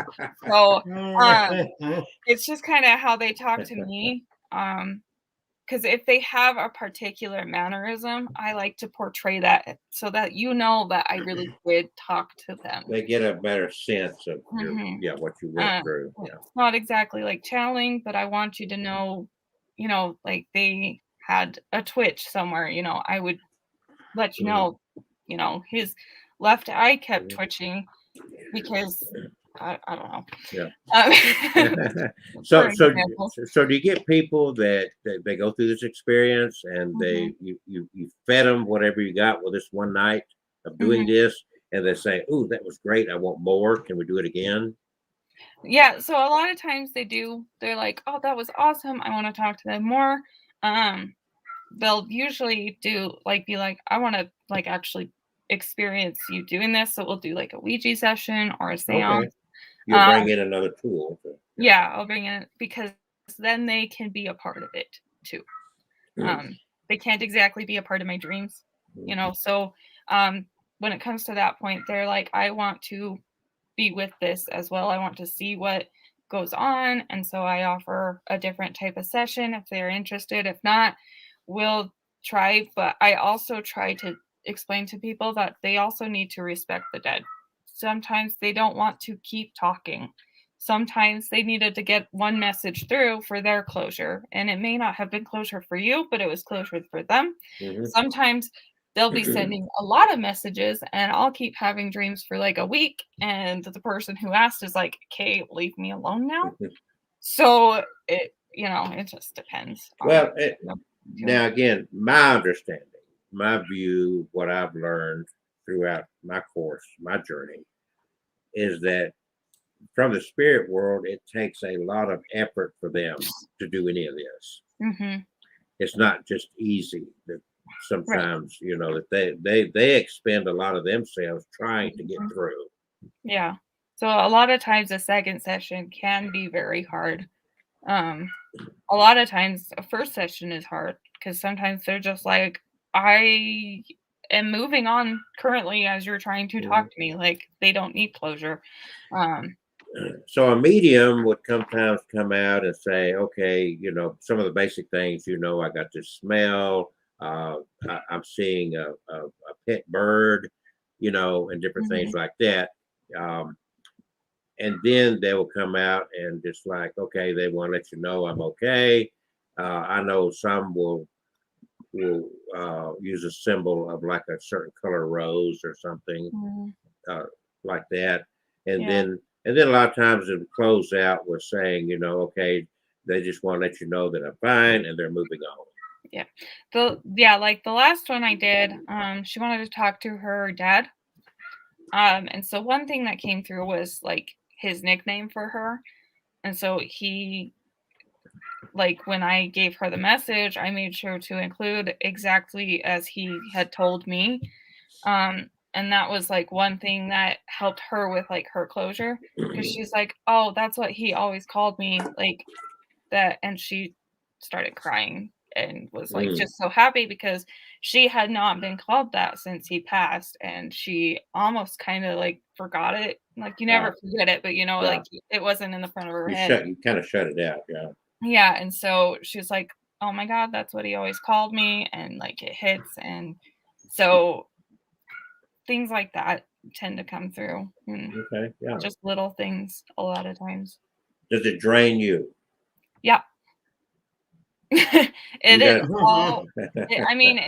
So it's just kind of how they talk to me. Because if they have a particular mannerism, I like to portray that so that that I really did talk to them. They get a better sense of what you went through. Yeah. It's not exactly like channeling, but I want you to know, like they had a twitch somewhere, I would let you know, his left eye kept twitching because I don't know. Yeah. For so example. do you get people that they go through this experience and you fed them whatever you got with this one night of doing this, and they say, "Ooh, that was great. I want more. Can we do it again?" Yeah, so a lot of times they do. They're like, "Oh, that was awesome. I want to talk to them more." They'll usually be like, "I want to actually experience you doing this." So we'll do like a Ouija session or a seance. Okay. You'll bring in another tool. Yeah, I'll bring in because then they can be a part of it too. They can't exactly be a part of my dreams, So when it comes to that point, they're like, "I want to be with this as well. I want to see what goes on." And so I offer a different type of session if they're interested. If not, we'll try. But I also try to explain to people that they also need to respect the dead. Sometimes they don't want to keep talking. Sometimes they needed to get one message through for their closure. And it may not have been closure for you, but it was closure for them. Sometimes they'll be sending a lot of messages and I'll keep having dreams for like a week. And the person who asked is like, "Okay, leave me alone now." So it just depends. Well, now again, my understanding, my view, what I've learned throughout my course, my journey, is that from the spirit world, it takes a lot of effort for them to do any of this. It's not just easy. That sometimes that they expend a lot of themselves trying to get through. Yeah. So a lot of times a second session can be very hard. A lot of times a first session is hard because sometimes they're just like, "I am moving on currently as you're trying to talk to me." Like they don't need closure. So a medium would sometimes come out and say, "Okay, some of the basic things. I got this smell. I'm seeing a pet bird, and different things like that." And then they will come out and just like, okay, they want to let you know I'm okay. I know some will use a symbol of like a certain color rose or something like that, and then a lot of times it would close out with saying, okay, they just want to let you know that I'm fine and they're moving on. Yeah. Like the last one I did, she wanted to talk to her dad. And so one thing that came through was like his nickname for her. And so when I gave her the message, I made sure to include exactly as he had told me. And that was like one thing that helped her with like her closure, because she's like, "Oh, that's what he always called me," like that. And she started crying and was like just so happy because she had not been called that since he passed, and she almost kind of like forgot it. Like you never forget it, but like it wasn't in the front of her head. You kind of shut it out, Yeah, and so she was like, "Oh my God, that's what he always called me," and like it hits, and so things like that tend to come through. Okay, yeah. Just little things a lot of times. Does it drain you? Yeah. It is all. I mean,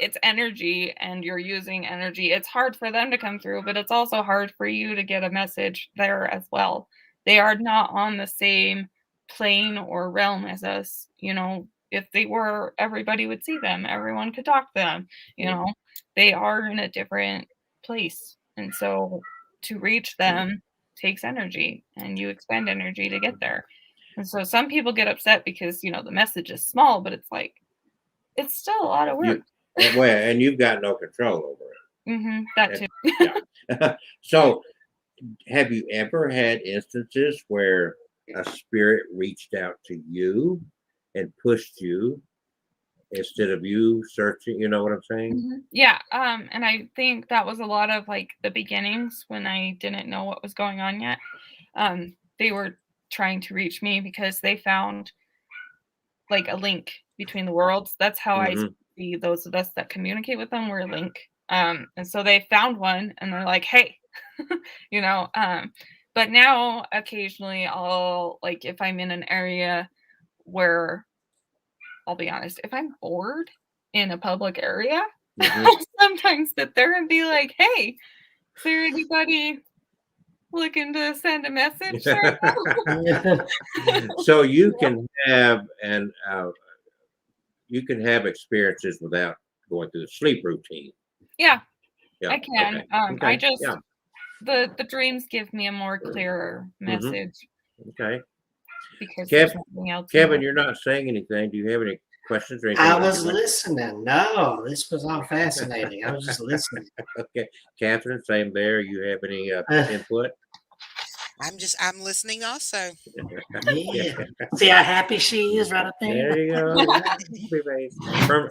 it's energy, and you're using energy. It's hard for them to come through, but it's also hard for you to get a message there as well. They are not on the same plane or realm as us. If they were, everybody would see them. Everyone could talk to them. They are in a different place, and so to reach them takes energy, and you expend energy to get there. And so some people get upset because, the message is small, but it's like, it's still a lot of work. And you've got no control over it. That too. Yeah. So have you ever had instances where a spirit reached out to you and pushed you instead of you searching? You know what I'm saying? Yeah. And I think that was a lot of like the beginnings when I didn't know what was going on yet. They were trying to reach me because they found like a link between the worlds. That's how I see those of us that communicate with them. We're a link. And so they found one, and they're like, hey, but now occasionally I'll, like, if I'm in an area where, I'll be honest, if I'm bored in a public area, I'll sometimes sit there and be like, hey, is there anybody looking to send a message? So you can have experiences without going through the sleep routine. Yeah, I can. Okay. I just the dreams give me a more clearer message. Okay. Because there's nothing else. Kevin, you're not saying anything. Do you have any questions or anything? I was listening. No, this was all fascinating. I was just listening. Okay. Catherine, same there. You have any input? I'm listening also. Yeah. See how happy she is right up there? There you go.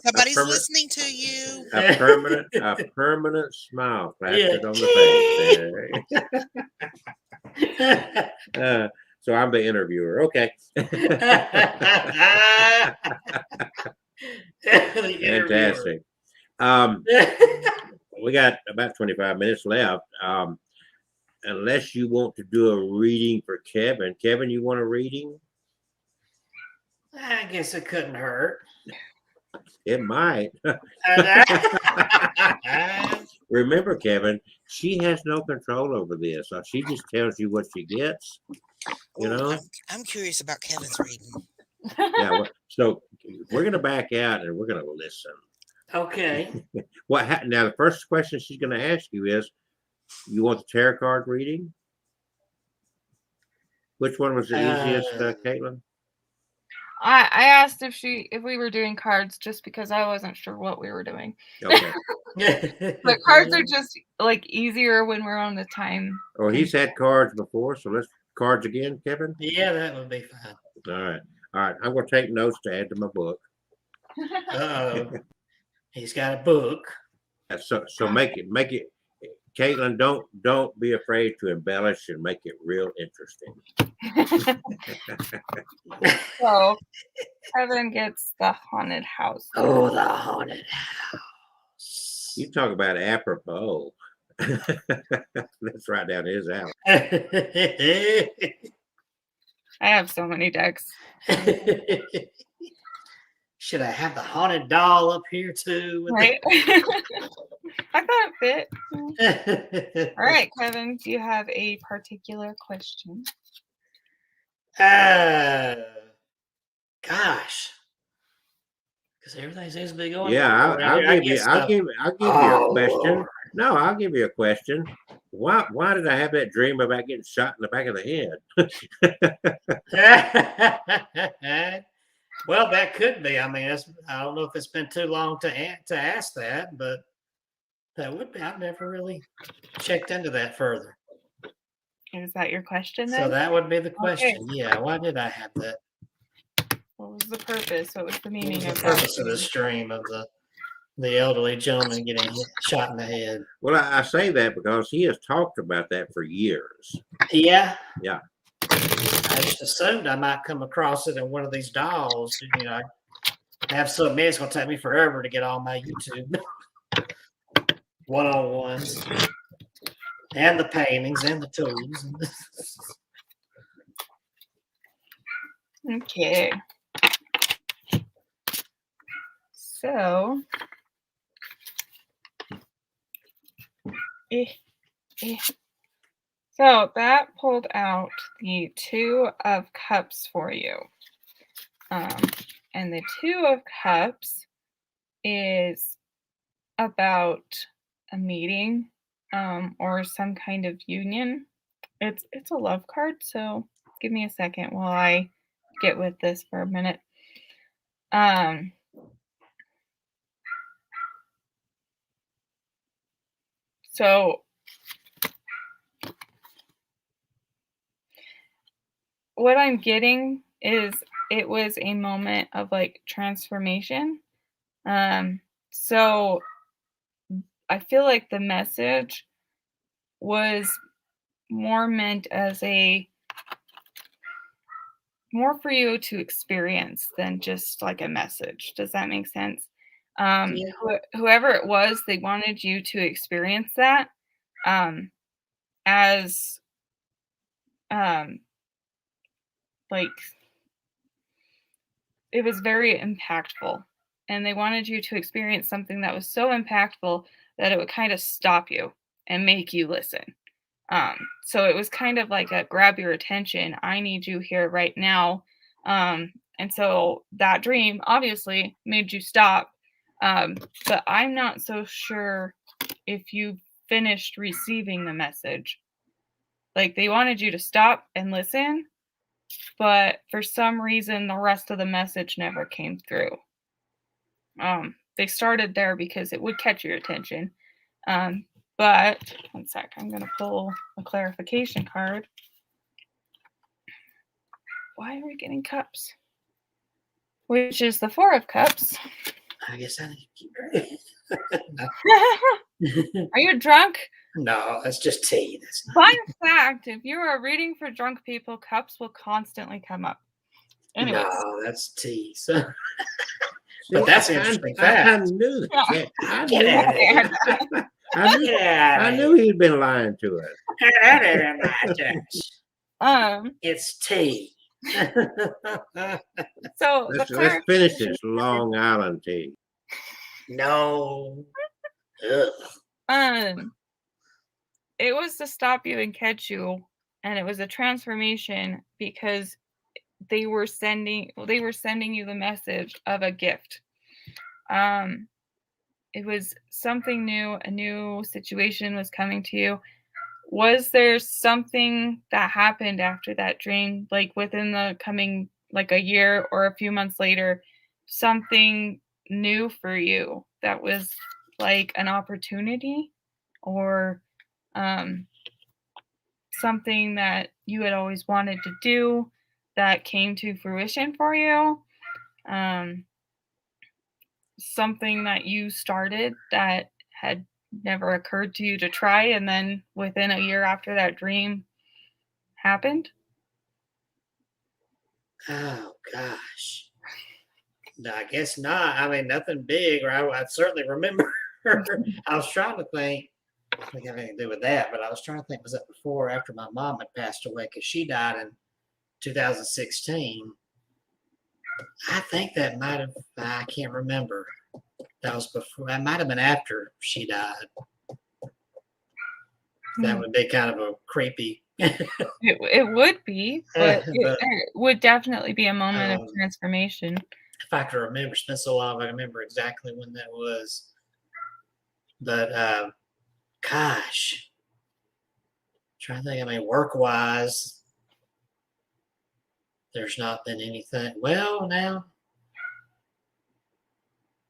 Somebody's listening to you. A permanent smile plastered on the face there. So I'm the interviewer. Okay. Fantastic. We got about 25 minutes left. Unless you want to do a reading for Kevin. Kevin, you want a reading? I guess it couldn't hurt. It might. Remember, Kevin, she has no control over this. She just tells you what she gets. I'm curious about Kevin's reading. Yeah. So we're going to back out and we're going to listen. Okay. Now, the first question she's going to ask you is, you want the tarot card reading? Which one was the easiest, Caitlin? I asked if we were doing cards just because I wasn't sure what we were doing. Okay. But cards are just like easier when we're on the time. Oh, he's had cards before, so let's cards again, Kevin. Yeah, that would be fine. All right. I'm going to take notes to add to my book. He's got a book. So make it. Caitlin, don't be afraid to embellish and make it real interesting. So Kevin gets the haunted house. Oh, the haunted house. You talk about apropos. That's right down his alley. I have so many decks. Should I have the haunted doll up here too? Right. I thought it fit. All right, Kevin, do you have a particular question? Gosh. Because everything seems to be going. Yeah, I'll give you a question. Lord. No, I'll give you a question. Why did I have that dream about getting shot in the back of the head? Well, that could be. I mean, I don't know if it's been too long to ask that, but that would be. I've never really checked into that further. Is that your question then? So that would be the question. Okay. Yeah. Why did I have that? What was the purpose? What was the meaning The of that? purpose of the stream of the elderly gentleman getting shot in the head. Well, I say that because he has talked about that for years. Yeah. Yeah. I just assumed I might come across it in one of these dolls. You know, I have so many, it's going to take me forever to get all my YouTube one-on-ones and the paintings and the tools. Okay. So, so that pulled out the Two of Cups for you. And the Two of Cups is about a meeting or some kind of union. It's a love card, so give me a second while I get with this for a minute. So what I'm getting is it was a moment of like transformation. So I feel like the message was more meant as more for you to experience than just like a message. Does that make sense? Yeah. Whoever it was, they wanted you to experience that as like it was very impactful, and they wanted you to experience something that was so impactful that it would kind of stop you and make you listen. So it was kind of like a grab your attention. I need you here right now. And so that dream obviously made you stop. But I'm not so sure if you finished receiving the message. Like they wanted you to stop and listen, but for some reason the rest of the message never came through. They started there because it would catch your attention. But one sec, I'm going to pull a clarification card. Why are we getting cups? Which is the Four of Cups. I guess I need to keep drinking. Are you drunk? No, that's just tea. That's not. Fun fact, if you are reading for drunk people, cups will constantly come up. Anyways. No, that's tea. So. But that's an interesting fact. I knew that. I knew he'd been lying to us. It's tea. So Let's finish this Long Island tea. No. Ugh. It was to stop you and catch you, and it was a transformation because they were sending you the message of a gift. It was something new, a new situation was coming to you. Was there something that happened after that dream, like within the coming, like a year or a few months later, something new for you that was like an opportunity or something that you had always wanted to do that came to fruition for you? Something that you started that had never occurred to you to try, and then within a year after that dream happened? Oh gosh. No, I guess not. I mean, nothing big, or I certainly remember. I was trying to think. I think have anything to do with that, but I was trying to think, was that before or after my mom had passed away? Because she died in 2016. I think that might have, I can't remember. That was before, that might have been after she died. That would be kind of a creepy. It would be, but it would definitely be a moment of transformation. If I could remember, it's been so long, I remember exactly when that was. But gosh, I'm trying to think. I mean, work-wise, there's not been anything. Well, now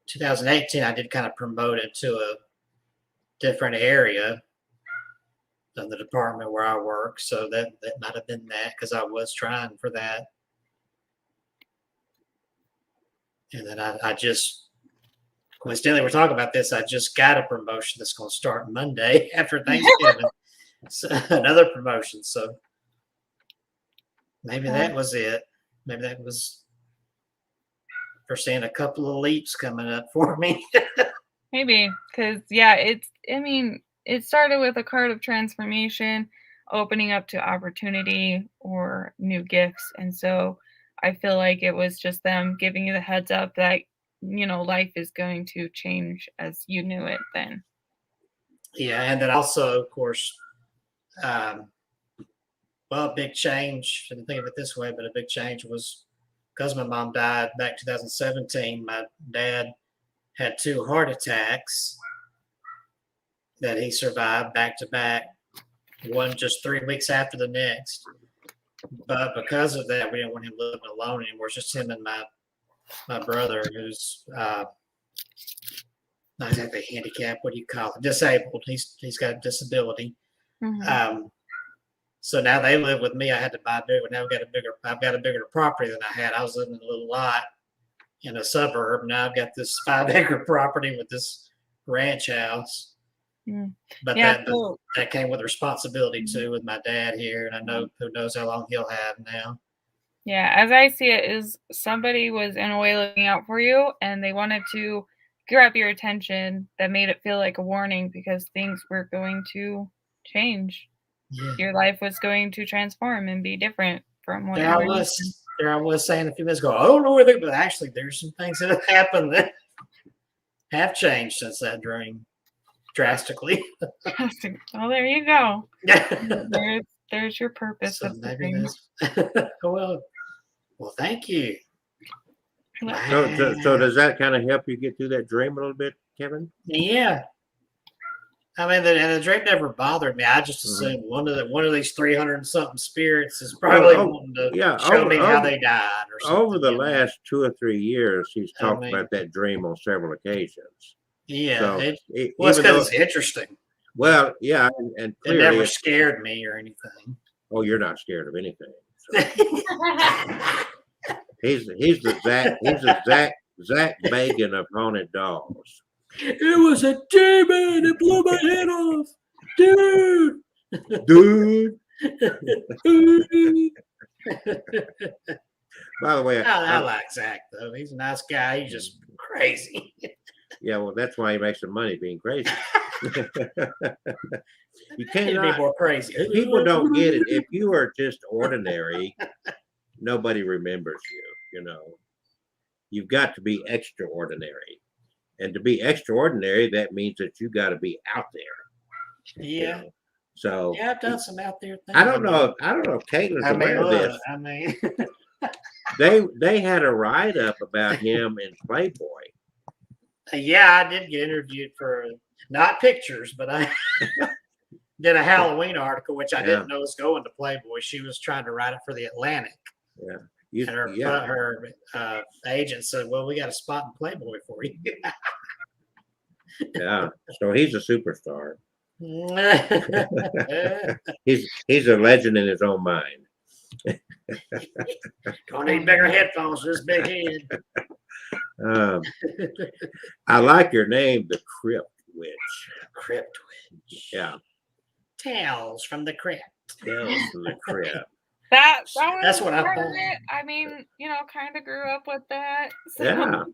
2018, I did kind of promote it to a different area of the department where I work, so that might have been that, because I was trying for that. And then I just, coincidentally, we're talking about this. I just got a promotion that's going to start Monday after Thanksgiving. So, another promotion. So maybe that was it. Maybe that was for seeing a couple of leaps coming up for me. Maybe, because yeah, it started with a card of transformation, opening up to opportunity or new gifts. And so I feel like it was just them giving you the heads up that, life is going to change as you knew it then. Yeah. And then also, of course, a big change. I didn't think of it this way, but a big change was because my mom died back 2017. My dad had 2 heart attacks that he survived back to back, one just 3 weeks after the next. But because of that, we didn't want him living alone anymore. It's just him and my brother, who's not exactly handicapped. What do you call it? Disabled. He's got a disability. Mm-hmm. So now they live with me. I had to buy bigger. Now I've got a bigger property than I had. I was living in a little lot in a suburb. Now I've got this 5-acre property with this ranch house. Mm. But Yeah, that came with responsibility too, with my dad here, and I know who knows how long he'll have now. Yeah, as I see it, is somebody was in a way looking out for you, and they wanted to grab your attention. That made it feel like a warning because things were going to change. Yeah. Your life was going to transform and be different from what There I was saying a few minutes ago, I don't know where they, but actually there's some things that have happened that have changed since that dream drastically. Well, there you go. There's your purpose So of the maybe dream. well, thank you. So does that kind of help you get through that dream a little bit, Kevin? Yeah. I mean, the dream never bothered me. I just assumed one of these 300 and something spirits is probably wanting to show me how they died or something. Over the last 2 or 3 years, he's talked about that dream on several occasions. Yeah. So it's because it's interesting. Well, yeah, and clearly it never scared me or anything. Oh, you're not scared of anything. So. he's the Zach Bagan of haunted dolls. It was a demon. It blew my head off, dude. By the way, I like Zach though. He's a nice guy. He's just crazy. Yeah, well, that's why he makes some money being crazy. You can't be more crazy. People don't get it. If you are just ordinary, nobody remembers you. You've got to be extraordinary. And to be extraordinary, that means that you got to be out there. Yeah. So I've done some out there things. I don't know if Caitlin's aware of this. I mean, they had a write up about him in Playboy. Yeah, I did get interviewed for not pictures, but I did a Halloween article, which I didn't know was going to Playboy. She was trying to write it for the Atlantic. Yeah. Her agent said, "Well, we got a spot in Playboy for you." Yeah, so he's a superstar. he's a legend in his own mind. Gonna need bigger headphones for this big head. I like your name, the Crypt Witch. Crypt Witch. Yeah. Tales from the Crypt. Tales from the Crypt. That's what I thought. I mean, kind of grew up with that. So. Yeah.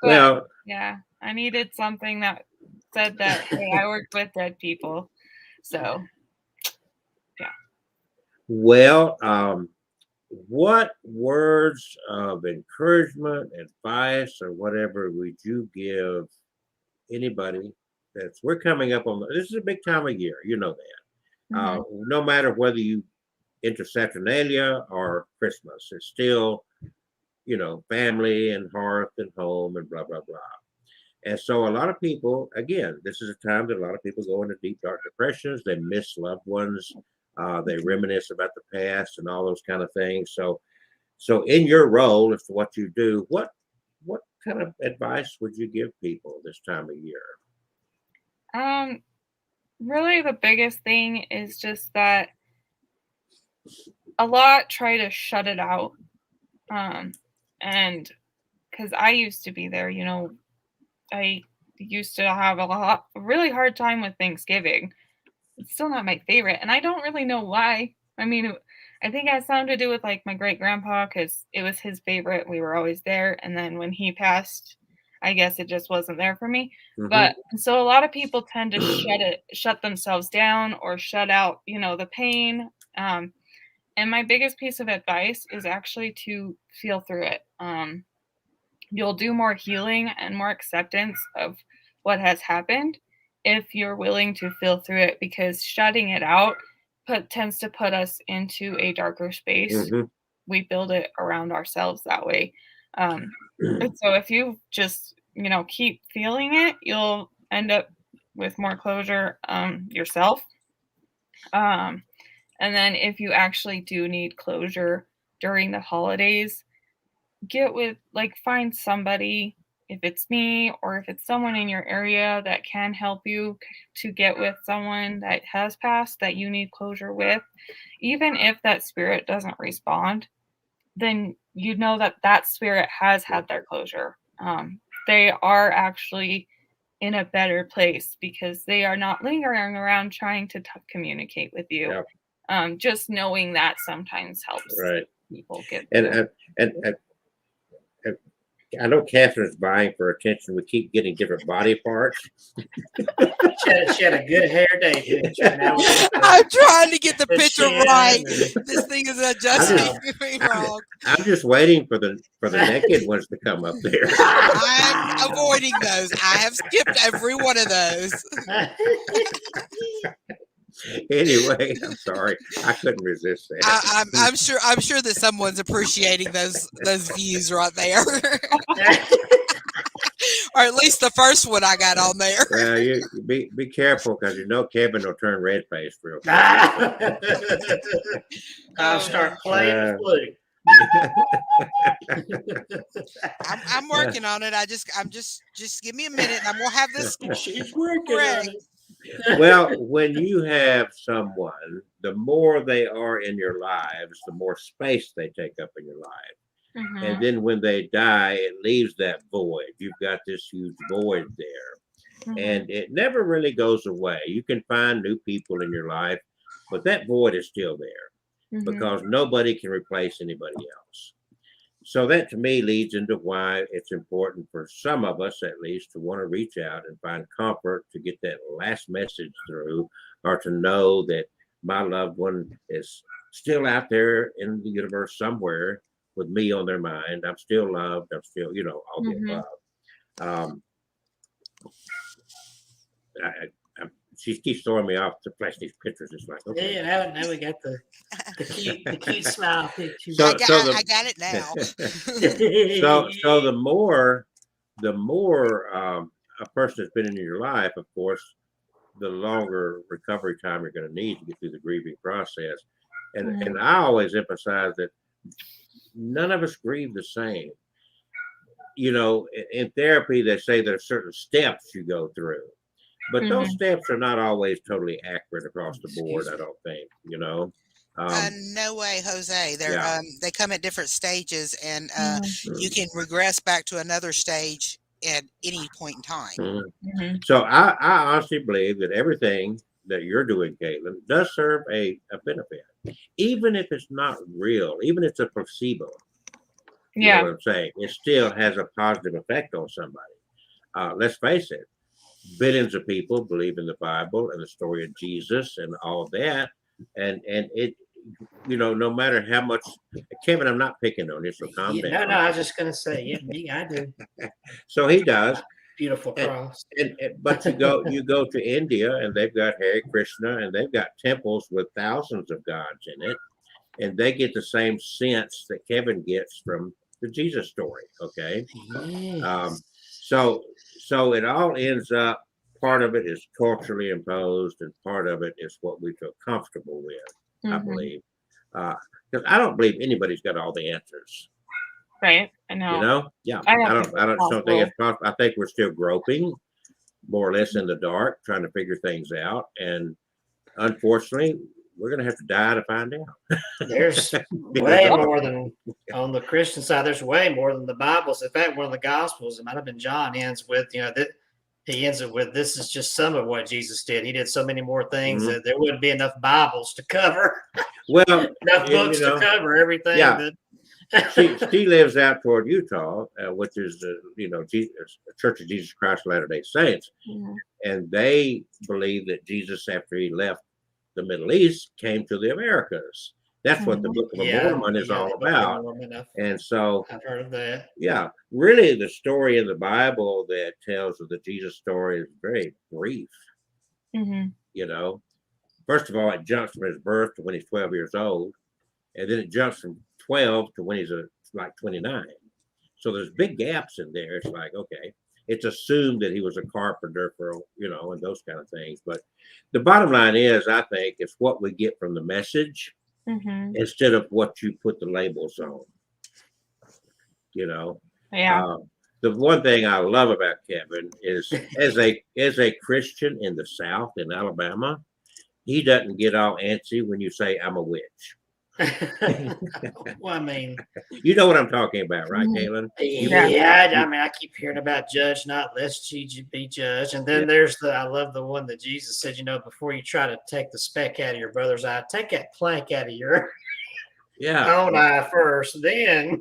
But, yeah, I needed something that said that, hey, I worked with dead people. So, yeah. Well, what words of encouragement, advice, or whatever would you give anybody we're coming up on, this is a big time of year, you know that. Mm-hmm. No matter whether you enter Saturnalia or Christmas, it's still, family and hearth and home and blah, blah, blah. And so a lot of people, again, this is a time that a lot of people go into deep, dark depressions. They miss loved ones. They reminisce about the past and all those kind of things. So in your role as to what you do, what kind of advice would you give people this time of year? Really the biggest thing is just that a lot try to shut it out. And because I used to be there. I used to have a really hard time with Thanksgiving. It's still not my favorite, and I don't really know why. I mean, I think it has something to do with like my great grandpa because it was his favorite. We were always there, and then when he passed, I guess it just wasn't there for me. But so a lot of people tend to shut themselves down or shut out, the pain. And my biggest piece of advice is actually to feel through it. You'll do more healing and more acceptance of what has happened if you're willing to feel through it, because shutting it out tends to put us into a darker space. We build it around ourselves that way. And so if you just, keep feeling it, you'll end up with more closure yourself. And then if you actually do need closure during the holidays, find somebody, if it's me or if it's someone in your area that can help you to get with someone that has passed that you need closure with. Even if that spirit doesn't respond, then you know that spirit has had their closure. They are actually in a better place because they are not lingering around trying to communicate with you. Yep. Just knowing that sometimes helps people get through. And I know Catherine's vying for attention. We keep getting different body parts. She had a good hair day picture. I'm trying to get the picture right. This thing is adjusting me wrong. I'm just waiting for the naked ones to come up there. I'm avoiding those. I have skipped every one of those. Anyway, I'm sorry. I couldn't resist that. I'm sure that someone's appreciating those views right there. Or at least the first one I got on there. Well, you be careful because Kevin will turn red faced real quick. I'll start playing blue. I'm working on it. I'm just give me a minute and I'm gonna have this. She's working ready. on it. Well, when you have someone, the more they are in your lives, the more space they take up in your life. And then when they die, it leaves that void. You've got this huge void there. And it never really goes away. You can find new people in your life, but that void is still there because nobody can replace anybody else. So that to me leads into why it's important for some of us, at least, to want to reach out and find comfort to get that last message through, or to know that my loved one is still out there in the universe somewhere with me on their mind. I'm still loved. I'm still, all the above. She keeps throwing me off to flash these pictures. It's like, okay. Yeah, now we got the cute smile picture. So I got it now. so the more a person has been in your life, of course, the longer recovery time you're going to need to get through the grieving process. And I always emphasize that none of us grieve the same. In therapy, they say there are certain steps you go through. But those steps are not always totally accurate across the board, I don't think, No way, Jose. They come at different stages, and you can regress back to another stage at any point in time. So I honestly believe that everything that you're doing, Caitlin, does serve a benefit, even if it's not real, even if it's a placebo. You know what I'm saying? It still has a positive effect on somebody. Let's face it. Billions of people believe in the Bible and the story of Jesus and all of that. And it, no matter how much, Kevin, I'm not picking on you, so calm down. No, I was just going to say, I do. So he does. Beautiful cross. But you go to India and they've got Hare Krishna and they've got temples with thousands of gods in it. And they get the same sense that Kevin gets from the Jesus story. Okay. Yes. So it all ends up, part of it is culturally imposed and part of it is what we feel comfortable with, I believe. Because I don't believe anybody's got all the answers. Right. I know. Yeah. I don't think it's possible. I think we're still groping more or less in the dark, trying to figure things out. And unfortunately, we're going to have to die to find out. There's way more than on the Christian side. There's way more than the Bibles. In fact, one of the Gospels, it might have been John, ends with, that he ends it with, this is just some of what Jesus did. He did so many more things that there wouldn't be enough Bibles to cover. Well, enough books to cover everything. Yeah. She lives out toward Utah, which is Church of Jesus Christ of Latter-day Saints. Mhm. And they believe that Jesus, after he left the Middle East, came to the Americas. That's what the Book of Mormon is all about. And so I've heard of that. Yeah, really the story in the Bible that tells of the Jesus story is very brief. Mhm. First of all, it jumps from his birth to when he's 12 years old, and then it jumps from 12 to when he's like 29. So there's big gaps in there. It's like, okay, it's assumed that he was a carpenter and those kind of things. But the bottom line is, I think, it's what we get from the message instead of what you put the labels on. Yeah. The one thing I love about Kevin is, as a Christian in the South, in Alabama, he doesn't get all antsy when you say I'm a witch. Well, I mean, you know what I'm talking about, right, Caitlin? Yeah. I mean, I keep hearing about judge not lest ye be judged, and then there's I love the one that Jesus said, before you try to take the speck out of your brother's eye, take that plank out of your own eye first, then.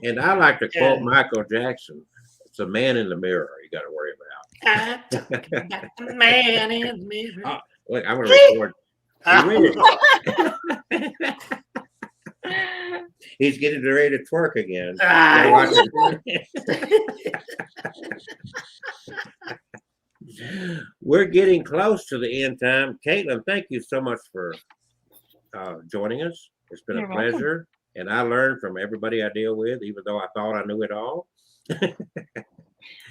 and I like to quote Michael Jackson. It's a man in the mirror you got to worry about. I'm talking about the man in the mirror. Look, I'm going to record. He's getting ready to twerk again. We're getting close to the end time. Caitlin, thank you so much for joining us. It's been a pleasure. And I learned from everybody I deal with, even though I thought I knew it all.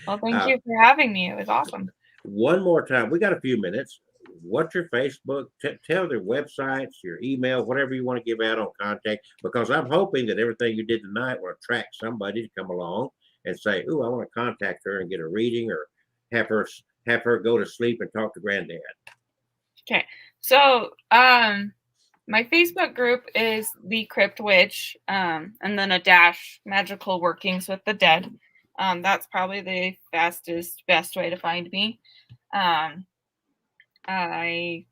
Well, thank you for having me. It was awesome. One more time. We got a few minutes. What's your Facebook? Tell their websites, your email, whatever you want to give out on contact, because I'm hoping that everything you did tonight will attract somebody to come along and say, "Ooh, I want to contact her and get a reading, or have her go to sleep and talk to Granddad." Okay. So, my Facebook group is The Crypt Witch, and then a dash Magical Workings with the Dead. That's probably the best way to find me. I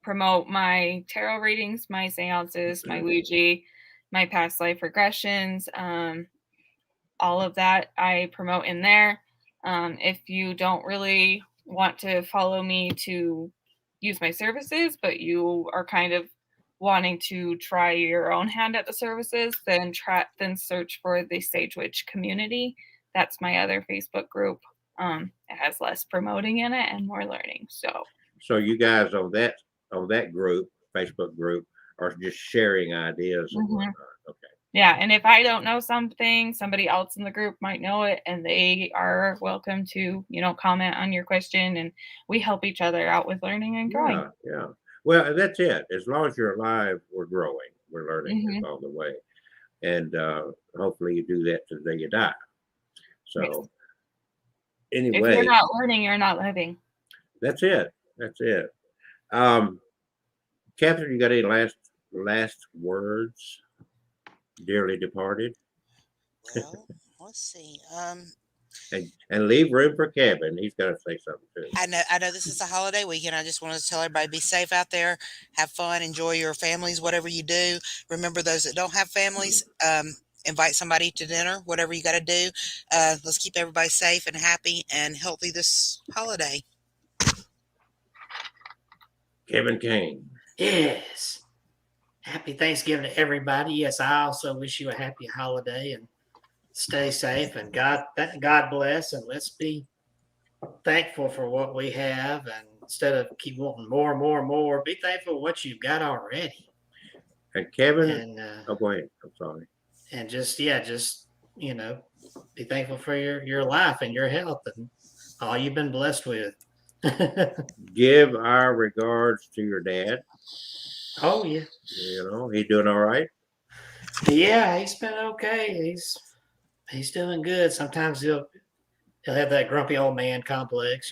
promote my tarot readings, my seances, my Ouija, my past life regressions, all of that I promote in there. If you don't really want to follow me to use my services, but you are kind of wanting to try your own hand at the services, then search for the Sage Witch Community. That's my other Facebook group. It has less promoting in it and more learning. So you guys on that group, Facebook group, are just sharing ideas and whatnot. Okay. Yeah, and if I don't know something, somebody else in the group might know it, and they are welcome to, comment on your question, and we help each other out with learning and growing. Yeah. Well, that's it. As long as you're alive, we're growing. We're learning along the way. And hopefully you do that to the day you die. So anyway. If you're not learning, you're not living. That's it. Catherine, you got any last words, dearly departed? Well, let's see. And leave room for Kevin. He's got to say something too. I know this is a holiday weekend. I just wanted to tell everybody, be safe out there, have fun, enjoy your families, whatever you do. Remember, those that don't have families, invite somebody to dinner, whatever you got to do. Let's keep everybody safe and happy and healthy this holiday. Kevin Kane. Yes. Happy Thanksgiving to everybody. Yes, I also wish you a happy holiday, and stay safe, and God bless, and let's be thankful for what we have, and instead of keep wanting more and more and more, be thankful for what you've got already. And Kevin, go ahead. I'm sorry. And just be thankful for your life and your health and all you've been blessed with. Give our regards to your dad. Oh yeah. He doing all right? Yeah, he's been okay. He's doing good. Sometimes he'll have that grumpy old man complex,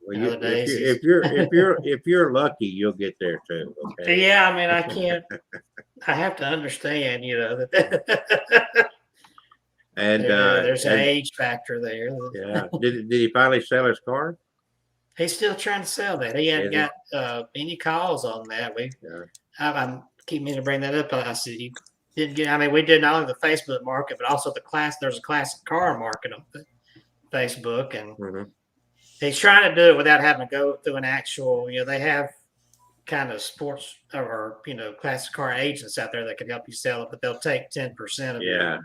Well, Other days he's- if you're lucky, you'll get there too. Okay. Yeah, I mean, I can't. I have to understand, that And there's an and- age factor there. yeah. Did he finally sell his car? He's still trying to sell that. He hadn't Is he? got any calls on that. Yeah. I keep meaning to bring that up. I said you didn't get. I mean, we did not only the Facebook market, but also there's a classic car market on Facebook, and Mhm. he's trying to do it without having to go through an actual. They have kind of sports or classic car agents out there that can help you sell it, but they'll take 10% of it. Yeah.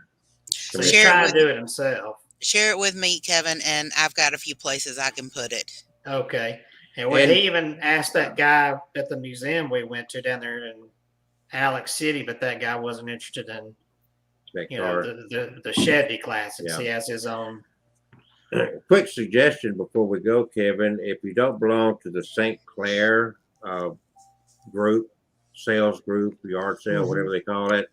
So he's Share it trying with- to do it himself. Share it with me, Kevin, and I've got a few places I can put it. Okay. And when And- he even asked that guy at the museum we went to down there in Alex City, but that guy wasn't interested in That car. the Chevy classics. Yeah. He has his own. Quick suggestion before we go, Kevin. If you don't belong to the St. Clair group, sales group, yard sale, Mhm. whatever they call it,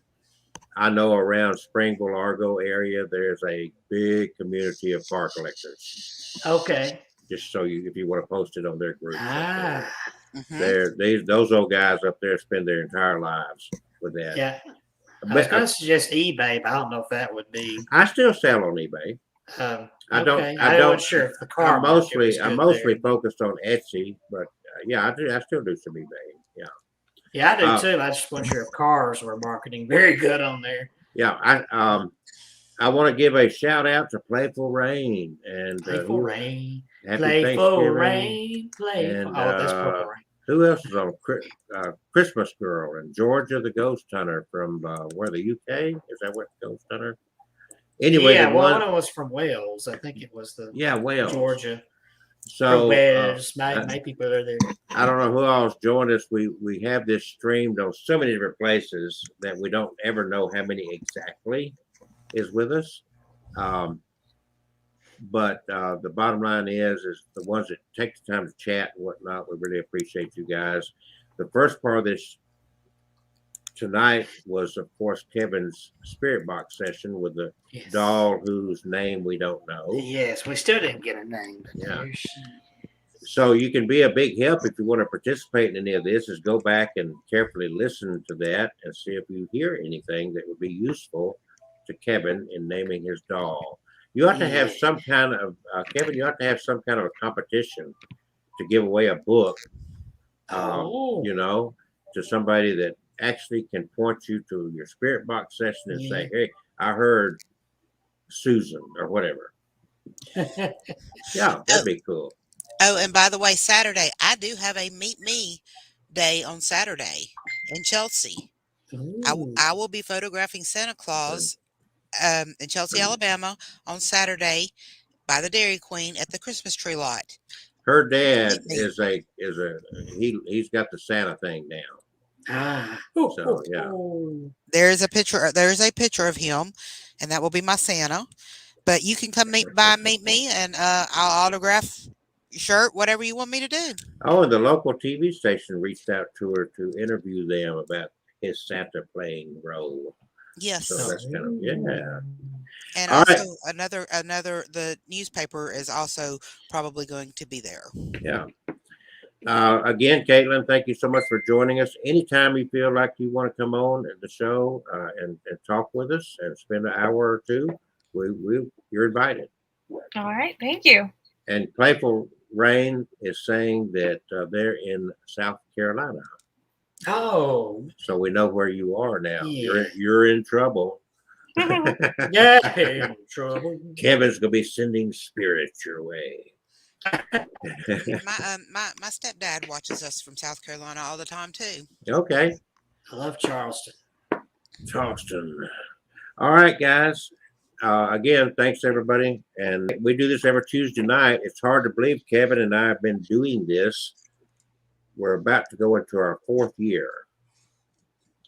I know around Springville, Argo area, there's a big community of car collectors. Okay. Just so if you want to post it on their group. Ah, Mhm. Those old guys up there spend their entire lives with that. yeah. I was But going to suggest eBay, but I don't know if that would be. I still sell on eBay. I don't- Okay. I I don't- wasn't sure if the car. I'm market was mostly good there. focused on Etsy, but yeah, I still do some eBay. Yeah. Yeah, I do too. I just wasn't sure if cars were marketing very good on there. Yeah, I want to give a shout out to Playful Rain and Playful Rain. Happy Playful Thanksgiving. Rain. Playful. And, That's Purple Rain. Who else is on Christmas Girl and Georgia the Ghost Hunter from where the UK? Is that what Ghost Hunter? Anyway, Yeah, the one one of them was from Wales. I think it was the Wales. Georgia. So Wales. Maybe people are there. I don't know who else joined us. We have this streamed on so many different places that we don't ever know how many exactly is with us. But the bottom line is the ones that take the time to chat and whatnot, we really appreciate you guys. The first part of this tonight was, of course, Kevin's spirit box session with the Yes. doll whose name we don't know. Yes, we still didn't get a name. But Yeah. there's- So you can be a big help if you want to participate in any of this, is go back and carefully listen to that and see if you hear anything that would be useful to Kevin in naming his doll. You ought to have some kind of, Kevin, you ought to have some kind of a competition to give away a book, Oh. to somebody that actually can point you to your spirit box session and say, Yeah. hey, I heard Susan or whatever. Yeah, that'd be cool. Oh, and by the way, Saturday, I do have a Meet Me day on Saturday in Chelsea. Ooh. I will be photographing Santa Claus in Chelsea, Alabama on Saturday by the Dairy Queen at the Christmas tree lot. Her dad Meet me. he's got the Santa thing now. Ah. So, yeah. There is a picture of him, and that will be my Santa. But you can come meet me, and I'll autograph your shirt, whatever you want me to do. Oh, and the local TV station reached out to her to interview them about his Santa playing role. Yes. So that's kind of, yeah. And All right. also another the newspaper is also probably going to be there. Yeah. Again, Caitlin, thank you so much for joining us. Anytime you feel like you want to come on at the show and talk with us and spend an hour or two, you're invited. All right. Thank you. And Playful Rain is saying that they're in South Carolina. Oh. So we know where you are now. Yeah. You're in trouble. Yeah. In trouble. Kevin's gonna be sending spirits your way. My stepdad watches us from South Carolina all the time too. Okay, I love Charleston. Charleston. All right, guys. Again, thanks everybody. And we do this every Tuesday night. It's hard to believe Kevin and I have been doing this. We're about to go into our 4th year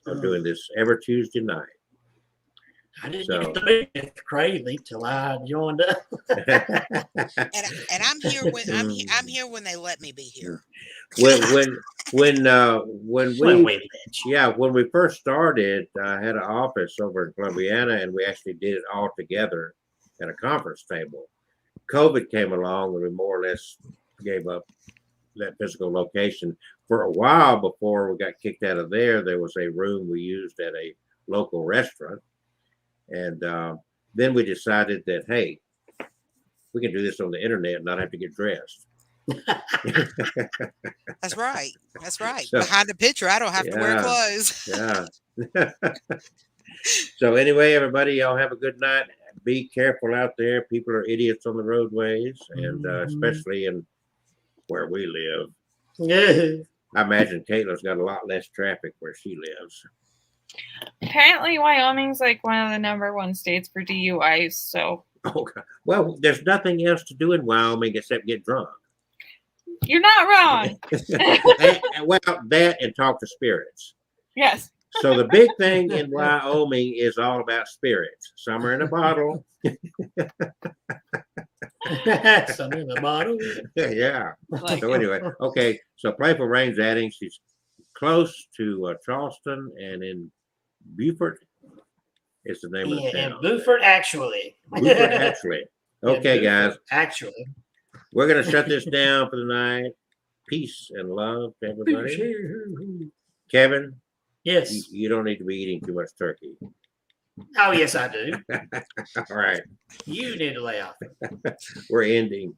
of doing this every Tuesday night. I didn't So- get to be with Crazy till I joined up. And I'm here when I'm here when they let me be here. when When we we when we first started, I had an office over in Columbiana, and we actually did it all together at a conference table. COVID came along, and we more or less gave up that physical location. For a while before we got kicked out of there, there was a room we used at a local restaurant. And then we decided that, hey, we can do this on the internet and not have to get dressed. That's right. That's right. So, Behind the picture, I don't have to wear yeah, clothes. Yeah. So anyway, everybody, y'all have a good night. Be careful out there. People are idiots on the roadways, and especially in where we live. Yeah. I imagine Caitlin's got a lot less traffic where she lives. Apparently, Wyoming's like one of the #1 states for DUIs. So Oh, God. Well, there's nothing else to do in Wyoming except get drunk. you're not wrong. Well, that and talk to spirits. Yes. So the big thing in Wyoming is all about spirits. Some are in a bottle. Some in the bottle. Yeah. Like, So anyway, okay. So Playful Rain's adding. She's close to Charleston, and in Beaufort is the name of the Yeah, town. and Beaufort, actually. Beaufort, actually. Okay, Yeah, guys, Beaufort, actually. we're gonna shut this down for the night. Peace and love to everybody. Kevin, Yes. you don't need to be eating too much turkey. Oh, yes, I do. All right, You need to lay off. we're ending.